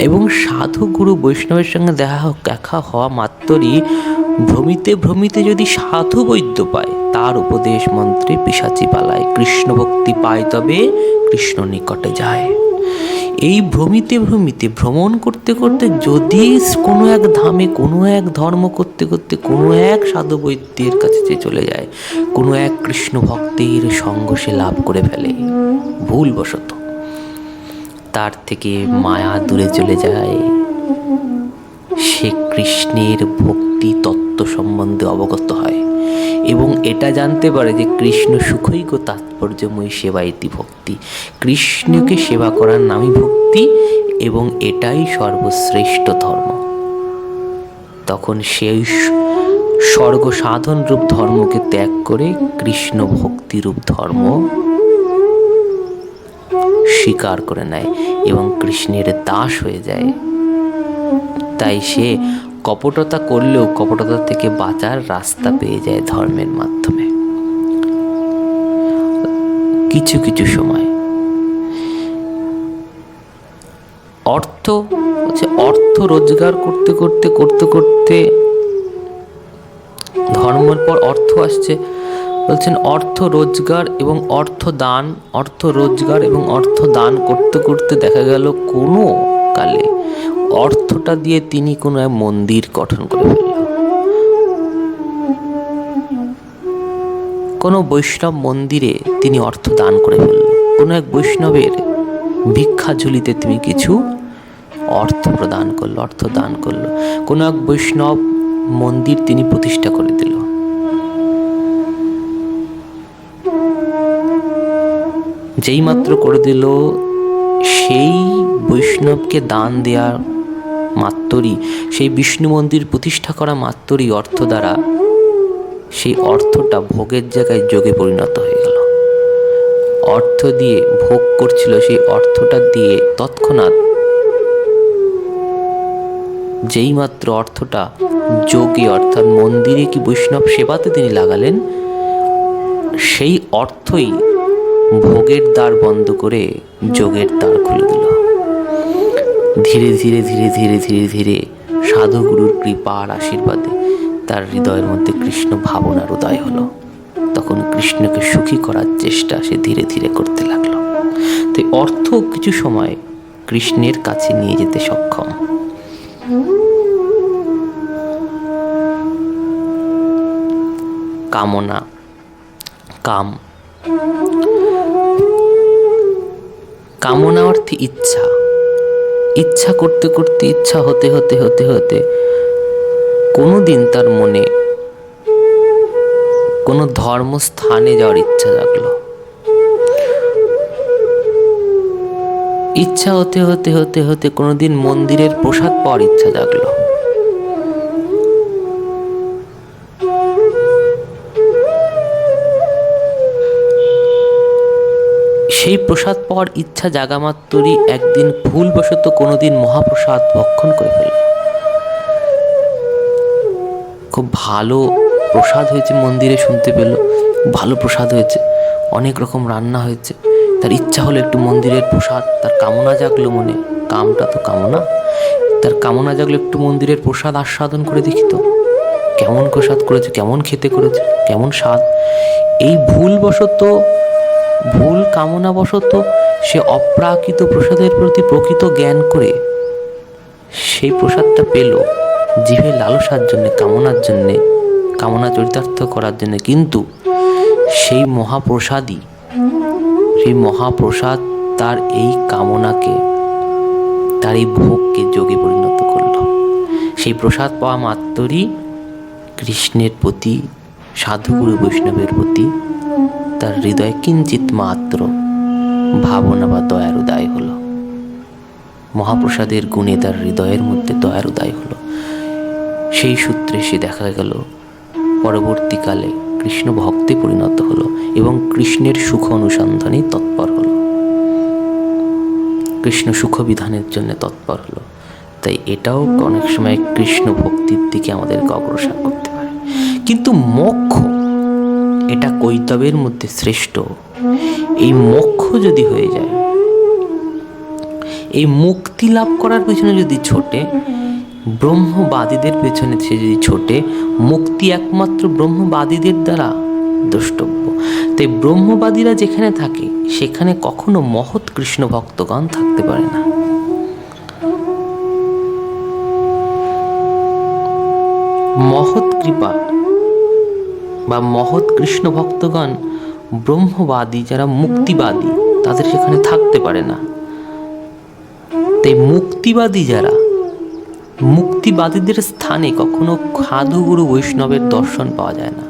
এবং সাধুগুরু বৈষ্ণবের সঙ্গে দেখা হওয়া মাত্রই ভ্রমিতে ভ্রমিতে যদি সাধু বৈদ্য পায়, তার উপদেশ মন্ত্রে পিশাচি পালায়, কৃষ্ণ ভক্তি পায় তবে কৃষ্ণ নিকটে যায়। এই ভ্রমিতে ভ্রমিতে ভ্রমণ করতে করতে যদি কোনো এক ধামে কোনো এক ধর্ম করতে করতে কোনো এক সাধু বৈদ্যের কাছে চলে যায়, কোনো এক কৃষ্ণ ভক্তের সঙ্গ সে লাভ করে ফেলে ভুলবশত, তার থেকে মায়া দূরে চলে যায়, সে কৃষ্ণের ভক্তি তত্ত্ব সম্বন্ধে অবগত হয় এবং এটা জানতে পারে যে কৃষ্ণ সুখৈক তাৎপর্যময়ী সেবা ইতি ভক্তি। কৃষ্ণকে সেবা করার নামই ভক্তি এবং এটাই সর্বশ্রেষ্ঠ ধর্ম। তখন সেই স্বর্গ সাধন রূপ ধর্মকে ত্যাগ করে কৃষ্ণ ভক্তি রূপ ধর্ম স্বীকার করে নেয় এবং কৃষ্ণের দাস হয়ে যায়। তাই সে কপটতা করলেও কপটতা থেকে বাঁচার রাস্তা পেয়ে যায় ধর্মের মাধ্যমে। কিছু কিছু সময় অর্থ রোজগার করতে করতে করতে করতে ধর্মের পর অর্থ আসছে। বলছেন অর্থ রোজগার এবং অর্থ দান করতে করতে দেখা গেল কোনো কালে অর্থটা দিয়ে তিনি কোনো এক মন্দির গঠন করে ফেলল। কোনো বৈষ্ণব মন্দিরে তিনি অর্থ দান করে ফেলল। কোনো এক বৈষ্ণবের ভিক্ষা ঝুলিতে তুমি কিছু অর্থ দান করলো। কোনো এক বৈষ্ণব মন্দির তিনি প্রতিষ্ঠা করে দিল। যেই মাত্র করে দিল, সেই বৈষ্ণবকে দান দেওয়ার মাত্রই, সেই বিষ্ণু মন্দির প্রতিষ্ঠা করা মাত্রই অর্থ দ্বারা সেই অর্থটা ভোগের জায়গায় যোগে পরিণত হয়ে গেল। অর্থ দিয়ে ভোগ করছিল, সেই অর্থটা দিয়ে তৎক্ষণাৎ যেই মাত্র অর্থটা যোগে অর্থাৎ মন্দিরে কি বৈষ্ণব সেবাতে তিনি লাগালেন, সেই অর্থই ভোগের দ্বার বন্ধ করে যোগের দ্বার খুলে দিল। ধীরে ধীরে ধীরে ধীরে ধীরে ধীরে সাধুগুরুর কৃপা আর আশীর্বাদে তার হৃদয়ের মধ্যে কৃষ্ণ ভাবনার উদয় হলো। তখন কৃষ্ণকে সুখী করার চেষ্টা সে ধীরে ধীরে করতে লাগলো। তো অর্থ কিছু সময় কৃষ্ণের কাছে নিয়ে যেতে সক্ষম। কামনা অর্থে ইচ্ছা করতে করতে, ইচ্ছা হতে হতে হতে হতে কোনোদিন তার মনে কোনো ধর্মস্থানে যাওয়ার ইচ্ছা জাগলো। ইচ্ছা হতে হতে হতে হতে কোনোদিন মন্দিরের প্রসাদ পাওয়ার ইচ্ছা জাগলো। সেই প্রসাদ পাওয়ার ইচ্ছা জাগা মাত্রই একদিন ভুলবশত কোনোদিন মহাপ্রসাদ ভক্ষণ করে ফেলল। খুব ভালো প্রসাদ হয়েছে মন্দিরে, শুনতে পেল ভালো প্রসাদ হয়েছে, অনেক রকম রান্না হয়েছে। তার ইচ্ছা হলো একটু মন্দিরের প্রসাদ, তার কামনা জাগলো মনে। কামটা তো কামনা, তার কামনা জাগলো একটু মন্দিরের প্রসাদ আস্বাদন করে দেখি তো কেমন প্রসাদ করেছে, কেমন খেতে করেছে, কেমন স্বাদ। এই ভুল কামনাবশত সে অপ্রাকৃত প্রসাদের প্রতি প্রকৃত জ্ঞান করে সেই প্রসাদটা পেল জিভে লালসার জন্যে, কামনার জন্যে, কামনা চরিতার্থ করার জন্যে। কিন্তু সেই মহাপ্রসাদ তার এই কামনাকে, তার এই ভোগকে যোগে পরিণত করল। সেই প্রসাদ পাওয়া মাত্রই কৃষ্ণের প্রতি, সাধুগুরু বৈষ্ণবের প্রতি তার হৃদয়ে কিঞ্চিত মাত্র ভাবনা বা দয়ার উদয় হলো। মহাপ্রসাদের গুণে তার হৃদয়ের মধ্যে দয়ার উদয় হলো। সেই সূত্রে সে দেখা গেল পরবর্তীকালে কৃষ্ণ ভক্তে পরিণত হলো এবং কৃষ্ণের সুখ অনুসন্ধানে তৎপর হলো, কৃষ্ণ সুখ বিধানের জন্য তৎপর হলো। তাই এটাও অনেক সময় কৃষ্ণ ভক্তির দিকে আমাদেরকে অগ্রসর করতে পারে। কিন্তু মোক্ষ এটা কৈতবের মধ্যে শ্রেষ্ঠ। এই মোক্ষ যদি হয়ে যায়, এই মুক্তি লাভ করার পেছনে যদি ছোটে, ব্রহ্মবাদীদের পেছনে সে যদি ছোটে, মুক্তি একমাত্র ব্রহ্মবাদীদের দ্বারা দ্রষ্টব্য। তাই ব্রহ্মবাদীরা যেখানে থাকে সেখানে কখনো মহৎ কৃষ্ণ ভক্তগণ থাকতে পারে না। মহৎ কৃপা বা মহৎ কৃষ্ণ ভক্তগণ, ব্রহ্মবাদী যারা মুক্তিবাদী, তাদের সেখানে থাকতে পারে না। তাই মুক্তিবাদীদের স্থানে কখনো সাধুগুরু বৈষ্ণবের দর্শন পাওয়া যায় না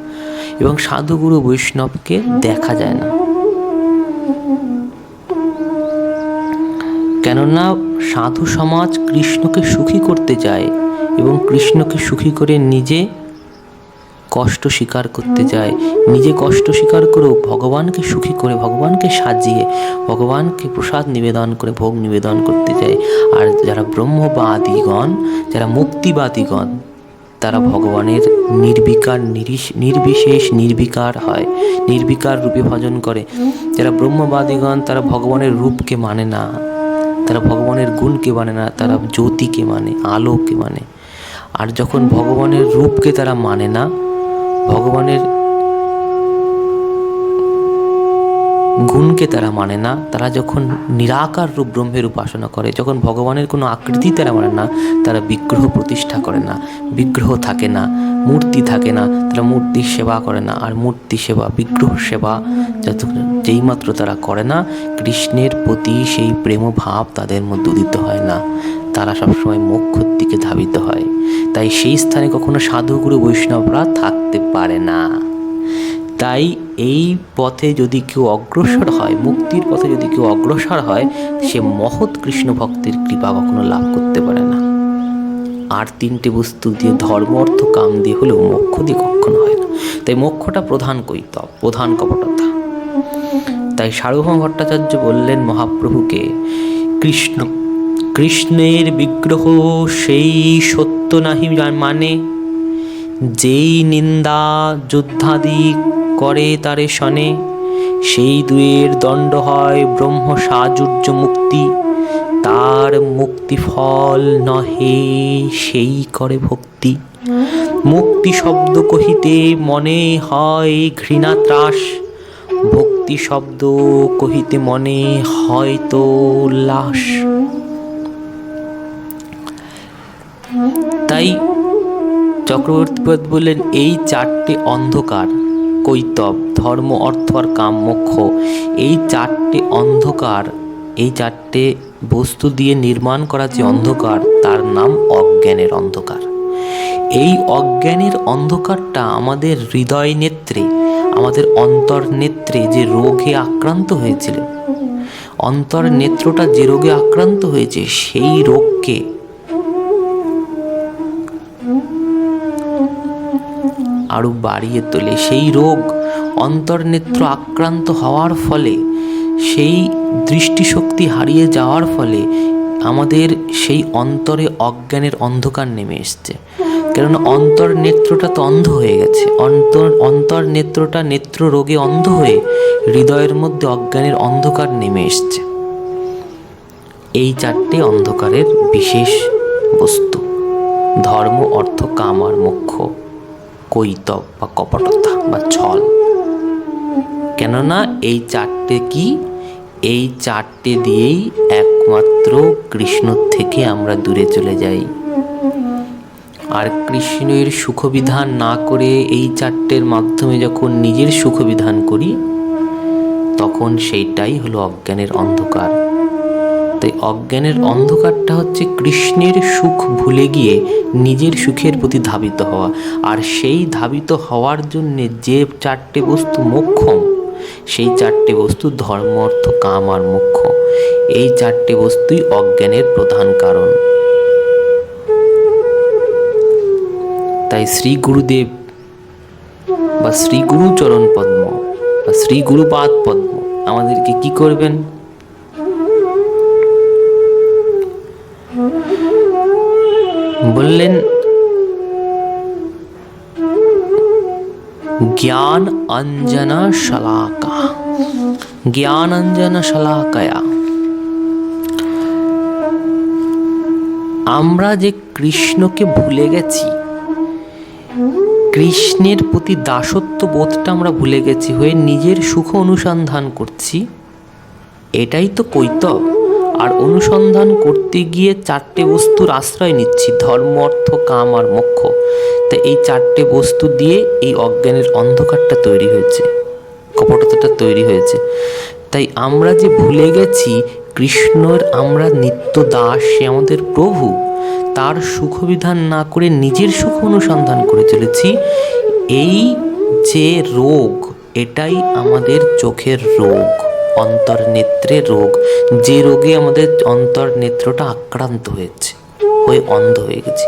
এবং সাধুগুরু বৈষ্ণবকে দেখা যায় না। কেননা সাধু সমাজ কৃষ্ণকে সুখী করতে চায় এবং কৃষ্ণকে সুখী করে নিজে কষ্ট স্বীকার করতে যায়, নিজে কষ্ট স্বীকার করেও ভগবানকে সুখী করে, ভগবানকে সাজিয়ে, ভগবানকে প্রসাদ নিবেদন করে ভোগ নিবেদন করতে যায়। আর যারা ব্রহ্মবাদীগণ, যারা মুক্তিবাদীগণ, তারা ভগবানের নির্বিশেষ নির্বিকার হয়, নির্বিকার রূপে ভজন করে। যারা ব্রহ্মবাদীগণ তারা ভগবানের রূপকে মানে না, তারা ভগবানের গুণকে মানে না, তারা জ্যোতিকে মানে, আলোকে মানে। আর যখন ভগবানের রূপকে তারা মানে না, ভগবানের গুণকে তারা মানে না, তারা যখন নিরাকার রূপ ব্রহ্মের উপাসনা করে, যখন ভগবানের কোনো আকৃতি তারা মানে না, তারা বিগ্রহ প্রতিষ্ঠা করে না, বিগ্রহ থাকে না, মূর্তি থাকে না, তারা মূর্তির সেবা করে না। আর মূর্তি সেবা, বিগ্রহ সেবা যেইমাত্র তারা করে না, কৃষ্ণের প্রতি সেই প্রেম ভাব তাদের মধ্যে উদিত হয় না, তারা সবসময় মোক্ষর দিকে ধাবিত হয়। তাই সেই স্থানে কখনো সাধুগুরু বৈষ্ণবরা থাকতে পারে না। তাই এই পথে যদি কেউ অগ্রসর হয়, মুক্তির পথে যদি কেউ অগ্রসর হয়, সে মহৎ কৃষ্ণ ভক্তের কৃপা কখনো লাভ করতে পারে না। আর তিনটে বস্তু দিয়ে, ধর্ম অর্থ কাম দিয়ে হলেও মোক্ষ দিয়ে কখনো হয় না। তাই মোক্ষটা প্রধান কৈতব, প্রধান কপটতা। তাই সার্বভৌম ভট্টাচার্য বললেন মহাপ্রভুকে, কৃষ্ণের বিগ্রহ সেই সত্য নাহি মানে, যেই নিন্দা যুদ্ধাদি করে তারে শনে, সেই দুয়ের দণ্ড হয় ব্রহ্ম সাজুর্য মুক্তি, তার মুক্তি ফল নহে সেই করে ভক্তি। মুক্তি শব্দ কহিতে মনে হয় ঘৃণা ত্রাস, ভক্তি শব্দ কহিতে মনে হয় তো উল্লাস। তাই চক্রবর্তীপদ বললেন, এই চারটে অন্ধকার, কৈতব, ধর্ম, অর্থ আর কাম, মোক্ষ, এই চারটে অন্ধকার, এই চারটে বস্তু দিয়ে নির্মাণ করা যে অন্ধকার, তার নাম অজ্ঞানের অন্ধকার। এই অজ্ঞানের অন্ধকারটা আমাদের হৃদয় নেত্রে, আমাদের অন্তর নেত্রে যে রোগে আক্রান্ত হয়েছিল, অন্তর নেত্রটা যে রোগে আক্রান্ত হয়েছে, সেই রোগকে আরো বাড়িয়ে তোলে। সেই রোগ, অন্তর্নেত্র আক্রান্ত হওয়ার ফলে, সেই দৃষ্টিশক্তি হারিয়ে যাওয়ার ফলে আমাদের সেই অন্তরে অজ্ঞানের অন্ধকার নেমে এসছে। কেননা অন্তর্নেত্রটা তো অন্ধ হয়ে গেছে, অন্তর্নেত্রটা নেত্র রোগে অন্ধ হয়ে হৃদয়ের মধ্যে অজ্ঞানের অন্ধকার নেমে এসছে। এই চারটে অন্ধকারের বিশেষ বস্তু, ধর্ম, অর্থ, কাম আর মোক্ষ, কৈতব বা কপটতা বা ছল। কেননা এই চারটে কি, এই চারটে দিয়েই একমাত্র কৃষ্ণ থেকে আমরা দূরে চলে যাই। আর কৃষ্ণের সুখবিধান না করে এই চারটের মাধ্যমে যখন নিজের সুখবিধান করি, তখন সেইটাই হলো অজ্ঞানের অন্ধকার। তাই অজ্ঞানের অন্ধকারটা হচ্ছে কৃষ্ণের সুখ ভুলে গিয়ে নিজের সুখের প্রতি ধাবিত হওয়া। আর সেই ধাবিত হওয়ার জন্যে যে চারটে বস্তু মোক্ষম, সেই চারটে বস্তু ধর্ম, অর্থ, কাম আর মোক্ষ, এই চারটে বস্তুই অজ্ঞানের প্রধান কারণ। তাই শ্রী গুরুদেব বা শ্রী গুরু চরণ পদ্ম বা শ্রী গুরুপাদ পদ্ম আমাদেরকে কি করবেন? বললেন, জ্ঞান অঞ্জনা শলাকা, জ্ঞান অঞ্জনা শলাকায়া। আমরা যে কৃষ্ণকে ভুলে গেছি, কৃষ্ণের প্রতি দাসত্ব বোধটা আমরা ভুলে গেছি, হয়ে নিজের সুখ অনুসন্ধান করছি, এটাই তো কৈতব। আর অনুসন্ধান করতে গিয়ে চারটে বস্তুর আশ্রয় নিচ্ছি, ধর্ম, অর্থ, কাম আর মোক্ষ। তাই এই চারটে বস্তু দিয়ে এই অজ্ঞানের অন্ধকারটা তৈরি হয়েছে, কপটতাটা তৈরি হয়েছে। তাই আমরা যে ভুলে গেছি কৃষ্ণর আমরা নিত্য দাস, সে আমাদের প্রভু, তার সুখবিধান না করে নিজের সুখ অনুসন্ধান করে চলেছি। এই যে রোগ, এটাই আমাদের চোখের রোগ, অন্তর্নেত্রের রোগ। যে রোগে আমাদের অন্তর্নেত্রটা আক্রান্ত হয়েছে, হয়ে অন্ধ হয়ে গেছে।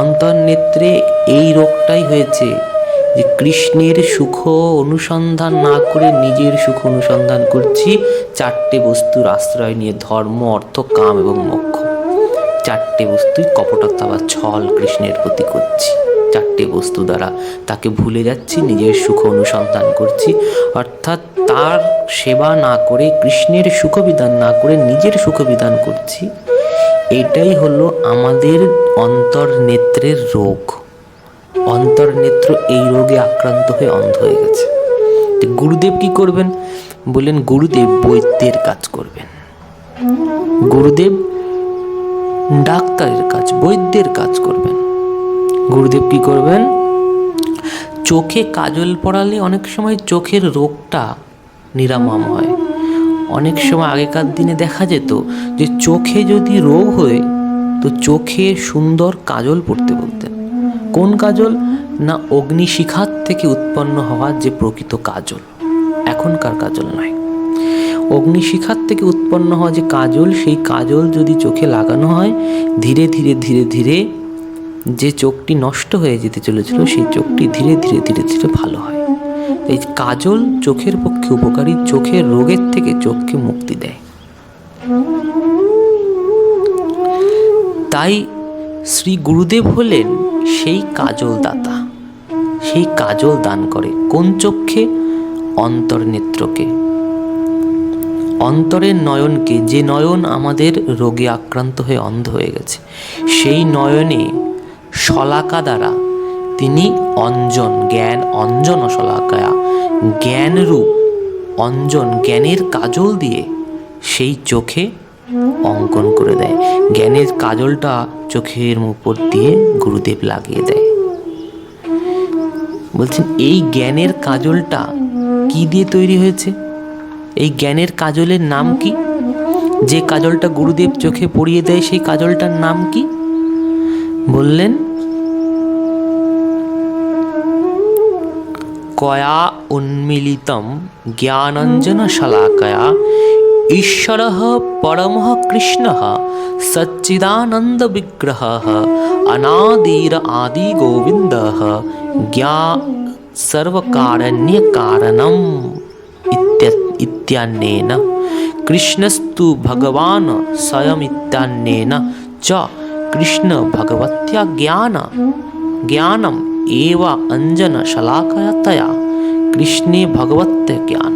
অন্তর্নেত্রে এই রোগটাই হয়েছে, যে কৃষ্ণের সুখ অনুসন্ধান না করে নিজের সুখ অনুসন্ধান করছি, চারটে বস্তুর আশ্রয় নিয়ে, ধর্ম, অর্থ, কাম এবং মোক্ষ। চারটে বস্তুই কপটতা বা ছল কৃষ্ণের প্রতি করছি। চারটে বস্তু দ্বারা তাকে ভুলে যাচ্ছি, নিজের সুখ অনুসন্ধান করছি, অর্থাৎ তার সেবা না করে, কৃষ্ণের সুখ বিধান না করে নিজের সুখ বিধান করছি। এটাই হলো আমাদের অন্তর্নেত্রের রোগ। অন্তর্নেত্র এই রোগে আক্রান্ত হয়ে অন্ধ হয়ে গেছে। গুরুদেব কি করবেন? বললেন গুরুদেব বৈদ্যের কাজ করবেন। গুরুদেব ডাক্তারের কাজ, বৈদ্যের কাজ করবেন। গুরুদেব কি করবেন? চোখে কাজল পরালে অনেক সময় চোখের রোগটা নিরাময় হয়। অনেক সময় আগেকার দিনে দেখা যেত যে চোখে যদি রোগ হয় তো চোখে সুন্দর কাজল পরতে বলতেন। কোন কাজল? না অগ্নিশিখার থেকে উৎপন্ন হওয়া যে প্রকৃত কাজল, এখনকার কাজল নয়। অগ্নিশিখার থেকে উৎপন্ন হওয়া যে কাজল, সেই কাজল যদি চোখে লাগানো হয়, ধীরে ধীরে ধীরে ধীরে যে চোখটি নষ্ট হয়ে যেতে চলেছিল সেই চোখটি ধীরে ধীরে ধীরে ধীরে ভালো হয়। এই কাজল চোখের পক্ষে উপকারী, চোখের রোগের থেকে চোখকে মুক্তি দেয়। তাই শ্রী গুরুদেব হলেন সেই কাজল দাতা। সেই কাজল দান করে কোন চক্ষে? অন্তর্নেত্রকে, অন্তরের নয়নকে। যে নয়ন আমাদের রোগে আক্রান্ত হয়ে অন্ধ হয়ে গেছে, সেই নয়নে শলাকা দ্বারা তিনি অঞ্জন, জ্ঞান অঞ্জন শলাকায়া, জ্ঞানরূপ অঞ্জন, জ্ঞানের কাজল দিয়ে সেই চোখে অঙ্কন করে দেয়। জ্ঞানের কাজলটা চোখের উপর দিয়ে গুরুদেব লাগিয়ে দেয়। বলছেন এই জ্ঞানের কাজলটা কি দিয়ে তৈরি হয়েছে? এই জ্ঞানের কাজলের নাম কি? যে কাজলটা গুরুদেব চোখে পরিয়ে দেয় সেই কাজলটার নাম কি? বললেন কয়া উন্মিলিতম জ্ঞানাঞ্জন শলাকয়া ঈশ্বরঃ পরমঃ কৃষ্ণঃ সচ্চিদানন্দ বিগ্রহঃ অনাদির আদি গোবিন্দঃ জ্ঞা সর্বকারণ্য কারণম ইত্যান্যেন কৃষ্ণস্তু ভগবান স্বয়মিত্যান্যেন চ কৃষ্ণ ভগবত্য়া জ্ঞানম एव अंजन शलाकया कृष्णे भगवत ज्ञान।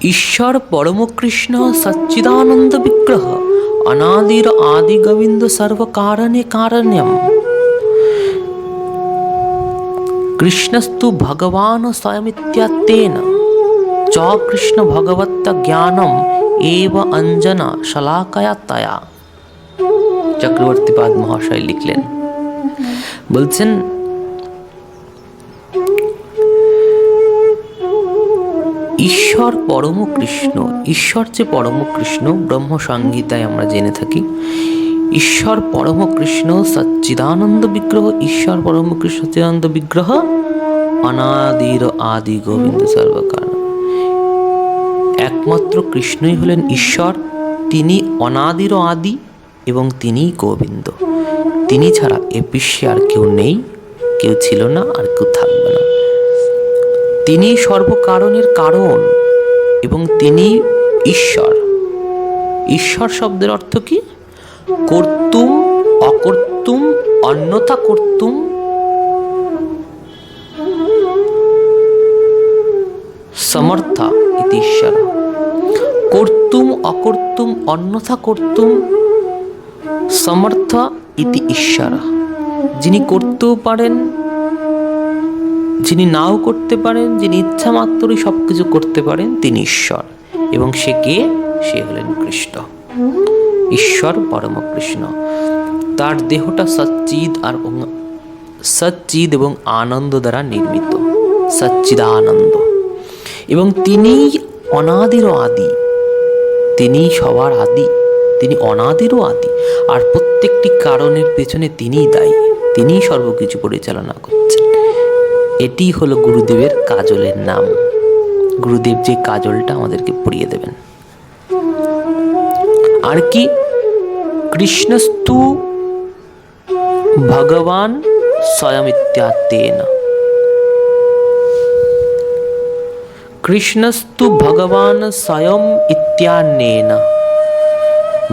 ईश्वर परम कृष्ण सच्चिदानंद विग्रह अनादिर आदि गोविंद सर्व कारणे कारण्यम कृष्णस्तु भगवान स्वयमित्यात्तेन च कृष्ण भगवत ज्ञानम एव अंजन शलाकया। चक्रवर्तीपाद महाशय लिखलेन, বলছেন ঈশ্বর পরম কৃষ্ণ। ঈশ্বর যে পরম কৃষ্ণ ব্রহ্ম সংহিতায় আমরা জেনে থাকি। ঈশ্বর পরম কৃষ্ণ সচ্চিদানন্দ বিগ্রহ, ঈশ্বর পরম কৃষ্ণ সচ্চিদানন্দ বিগ্রহ অনাদির আদি গোবিন্দ সর্বকারণ। একমাত্র কৃষ্ণই হলেন ঈশ্বর, তিনি অনাদির আদি এবং তিনিই গোবিন্দ। তিনি ছাড়া এ বিশ্বে আর কেউ নেই, কেউ ছিল না, আর কেউ থাকবে না। তিনি সর্বকারণের কারণ এবং তিনি ঈশ্বর। ঈশ্বর শব্দের অর্থ কি? কর্তুম অকর্তুম অন্যথা কর্তুম সমর্থা ইতি ঈশ্বর। কর্তুম অকর্তুম অন্যথা কর্তুম সমর্থ ইতি ঈশ্বর। যিনি করতেও পারেন, যিনি নাও করতে পারেন, যিনি ইচ্ছা মাত্রই সবকিছু করতে পারেন, তিনি ঈশ্বর। এবং সে কে? সে হলেন কৃষ্ণ, ঈশ্বর পরম কৃষ্ণ। তার দেহটা সচ্চিদ এবং আনন্দ দ্বারা নির্মিত, সচ্চিদানন্দ। এবং তিনি অনাদিরও আদি, তিনি সবার আদি, তিনি অনাদিরও আদি। আর প্রত্যেকটি কারণের পেছনে তিনিই দায়ী, তিনিই সর্বকিছু পরিচালনা করছেন। এটি হলো গুরুদেবের কাজলের নাম। গুরুদেব যে কাজলটা আমাদেরকে পরিয়ে দেবেন। আর কি? কৃষ্ণস্তু ভগবান স্বয়মিত্যাত্তেন। কৃষ্ণস্তু ভগবান স্বয়ং ইত্যান্যেন।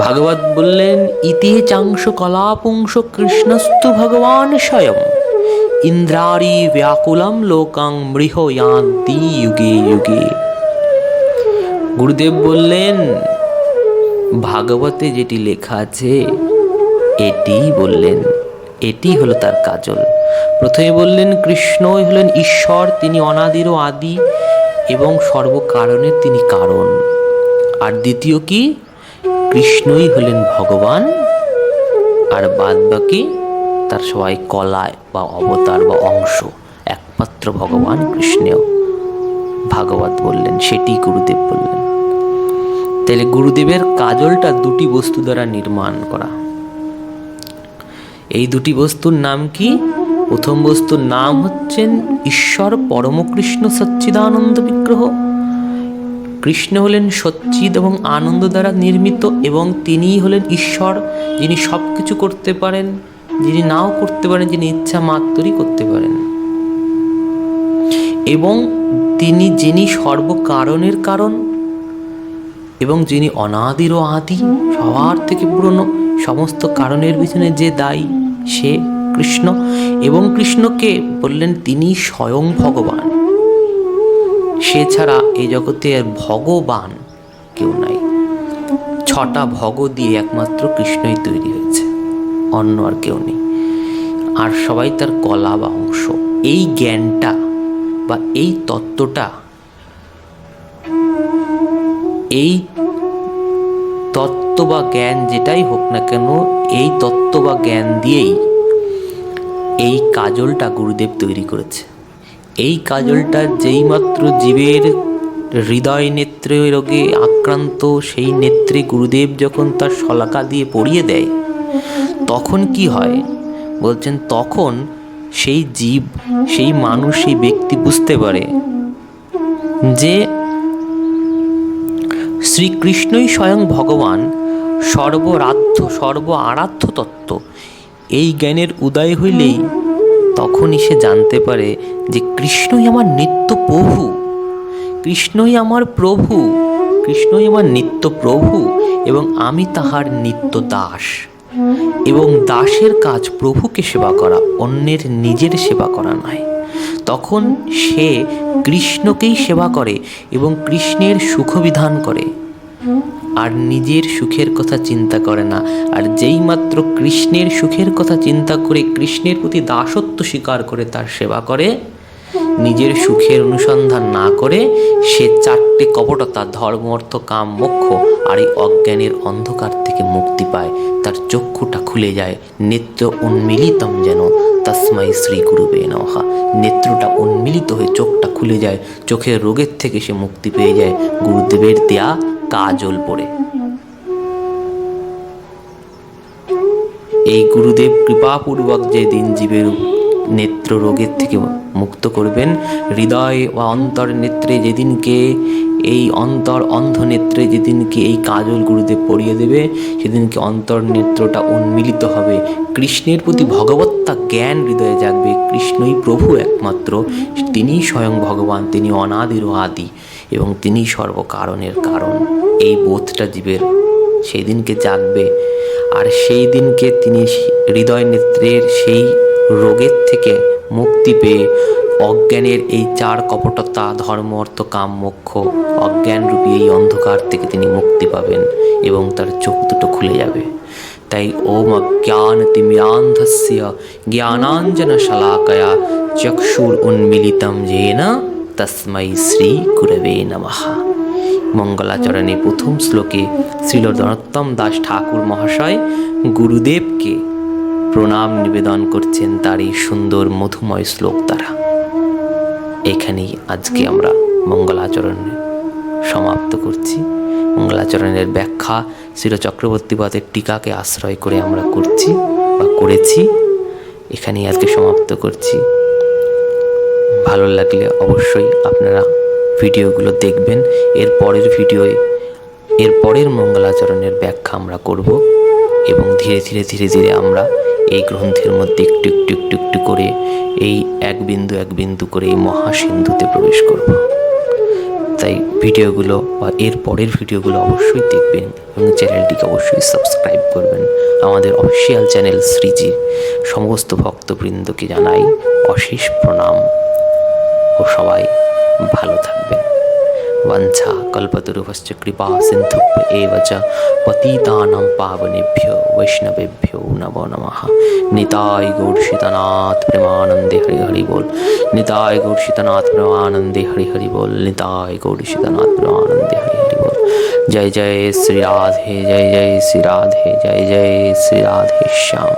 ভাগবত বললেন, ইতি চাংশ কলাপুংস কৃষ্ণস্তু ভগবান স্বয়ং ইন্দ্রারি ব্যাকুলম লোকাং মৃহয়ান্তি যুগে যুগে। গুরুদেব বললেন, ভাগবতে যেটি লেখা আছে এটিই বললেন, এটি হলো তার কাজল। প্রথমে বললেন কৃষ্ণই হলেন ঈশ্বর, তিনি অনাদিরও আদি এবং সর্বকারণের তিনি কারণ। আর দ্বিতীয় কি, কৃষ্ণই হলেন ভগবান, আর বাদ বাকি তার সবাই কলায় বা অবতার বা অংশ। একমাত্র ভগবান কৃষ্ণ ভাগবত বললেন, সেটি গুরুদেব বললেন। তাহলে গুরুদেবের কাজলটা দুটি বস্তু দ্বারা নির্মাণ করা। এই দুটি বস্তুর নাম কি? প্রথম বস্তুর নাম হচ্ছেন ঈশ্বর পরমকৃষ্ণ সচ্চিদানন্দ বিগ্রহ। কৃষ্ণ হলেন সচ্চিদ এবং আনন্দ দ্বারা নির্মিত, এবং তিনিই হলেন ঈশ্বর, যিনি সব কিছু করতে পারেন, যিনি নাও করতে পারেন, যিনি ইচ্ছা মাত্রই করতে পারেন, এবং যিনি সর্বকারণের কারণ, এবং যিনি অনাদিরও আদি, সবার থেকে পুরনো, সমস্ত কারণের পিছনে যে দায়ী সে কৃষ্ণ। এবং কৃষ্ণকে বললেন তিনি স্বয়ং ভগবান, সে ছাড়া এই জগতে আর ভগবান কেউ নাই। 6টা ভগ দিয়ে একমাত্র কৃষ্ণই তৈরি হয়েছে, অন্য আর কেউ নেই, আর সবাই তার কলা বা অংশ। এই জ্ঞানটা বা এই তত্ত্বটা, এই তত্ত্ব বা জ্ঞান যেটাই হোক না কেন, এই তত্ত্ব বা জ্ঞান দিয়েই এই কাজলটা গুরুদেব তৈরি করেছে। এই কাজলটা যেই মাত্র জীবের হৃদয় নেত্রে রোগে আক্রান্ত, সেই নেত্রে গুরুদেব যখন তার শলাকা দিয়ে পরিয়ে দেয়, তখন কি হয় বলছেন, তখন সেই জীব, সেই মানুষ, সেই ব্যক্তি বুঝতে পারে যে শ্রীকৃষ্ণই স্বয়ং ভগবান, সর্বরাধ্য সর্ব আরাধ্য তত্ত্ব। এই জ্ঞানের উদয় হইলেই তখনই সে জানতে পারে যে কৃষ্ণই আমার নিত্য প্রভু, কৃষ্ণই আমার প্রভু, কৃষ্ণই আমার নিত্য প্রভু, এবং আমি তাহার নিত্য দাস। এবং দাসের কাজ প্রভুকে সেবা করা, অন্যের নিজের সেবা করা নয়। তখন সে কৃষ্ণকেই সেবা করে এবং কৃষ্ণের সুখবিধান করে, আর নিজের সুখের কথা চিন্তা করে না। আর যেই মাত্র কৃষ্ণের সুখের কথা চিন্তা করে, কৃষ্ণের প্রতি দাসত্ব স্বীকার করে তার সেবা করে, নিজের সুখের অনুসন্ধান না করে, সে 4টে কপটতা, ধর্ম অর্থ কাম মোক্ষ, আর এই অজ্ঞানের অন্ধকার থেকে মুক্তি পায়। তার চক্ষুটা খুলে যায়, নেত্র উন্মিলিতম যেন তস্মাই শ্রী গুরুবে নমঃ। নেত্রটা উন্মিলিত হয়ে চোখটা খুলে যায়, চোখের রোগের থেকে সে মুক্তি পেয়ে যায় গুরুদেবের দেয়া কাজল পড়ে। এই গুরুদেব কৃপাপূর্বক যেদিন জীবের নেত্র রোগের থেকে মুক্ত করবেন, হৃদয় বা অন্তর নেত্রে যেদিনকে, এই অন্তর অন্ধ নেত্রে যেদিনকে এই কাজল গুরুদেব পরিয়ে দেবে, সেদিনকে অন্তর নেত্রটা উন্মিলিত হবে, কৃষ্ণের প্রতি ভগবত্তা জ্ঞান হৃদয়ে জাগবে। কৃষ্ণই প্রভু একমাত্র, তিনিই স্বয়ং ভগবান, তিনি অনাদির আদি, এবং তিনি সর্বকারণের কারণ। এই বোধটা জীবের সেই দিনকে জাগবে, আর সেই দিনকে তিনি হৃদয় নেত্রের সেই রোগের থেকে মুক্তি পেয়ে অজ্ঞানের এই 4 কপটতা, ধর্ম অর্থ কাম মোক্ষ, অজ্ঞানরূপী এই অন্ধকার থেকে তিনি মুক্তি পাবেন এবং তার চোখ দুটো খুলে যাবে। তাই ওম অজ্ঞানতিমিরান্ধস্য জ্ঞানাঞ্জন শলাকয়া চক্ষুর উন্মিলিতম যেন তস্मै শ্রী গুরবে নমঃ। মঙ্গলাচরণে প্রথম শ্লোকে শ্রীল নরোত্তম দাস ঠাকুর মহাশয় গুরুদেবকে প্রণাম নিবেদন করছেন তার এই সুন্দর মধুময় শ্লোক দ্বারা। এখানেই আজকে আমরা মঙ্গলাচরণ সমাপ্ত করছি। মঙ্গলাচরণের ব্যাখ্যা শ্রীল চক্রবর্তীপাদের টিকাকে আশ্রয় করে আমরা করছি বা করেছি। এখানেই আজকে সমাপ্ত করছি। ভালো লাগলে অবশ্যই আপনারা ভিডিওগুলো দেখবেন। এর পরের মঙ্গলাচরণের ব্যাখ্যা আমরা করব, এবং ধীরে ধীরে ধীরে ধীরে আমরা এই গ্রন্থের মধ্যে একটু একটু একটু একটু করে এই এক বিন্দু এক বিন্দু করে এই মহাসিন্ধুতে প্রবেশ করব। তাই ভিডিওগুলো বা এর পরের ভিডিওগুলো অবশ্যই দেখবেন এবং চ্যানেলটিকে অবশ্যই সাবস্ক্রাইব করবেন। আমাদের অফিসিয়াল চ্যানেল শ্রীজির সমস্ত ভক্তবৃন্দকে জানাই অশেষ প্রণাম ও সবাই ভালো থাকবেন। वंशा कल्पतरुभश्च कृपा सिन्धुभ्य एव च पतितानां पावनेभ्यो वैष्णवेभ्यो नमो नमः। निताय गौर सीतानाथ प्रेमानंदे हरि हरि बोल। निताय गौर सीतानाथ प्रेमानंदे हरि हरि बोल। निताय गौर सीतानाथ प्रेमानंदे हरि हरि बोल। जय जय श्री राधे, जय जय श्री राधे, जय जय श्री राधे श्याम।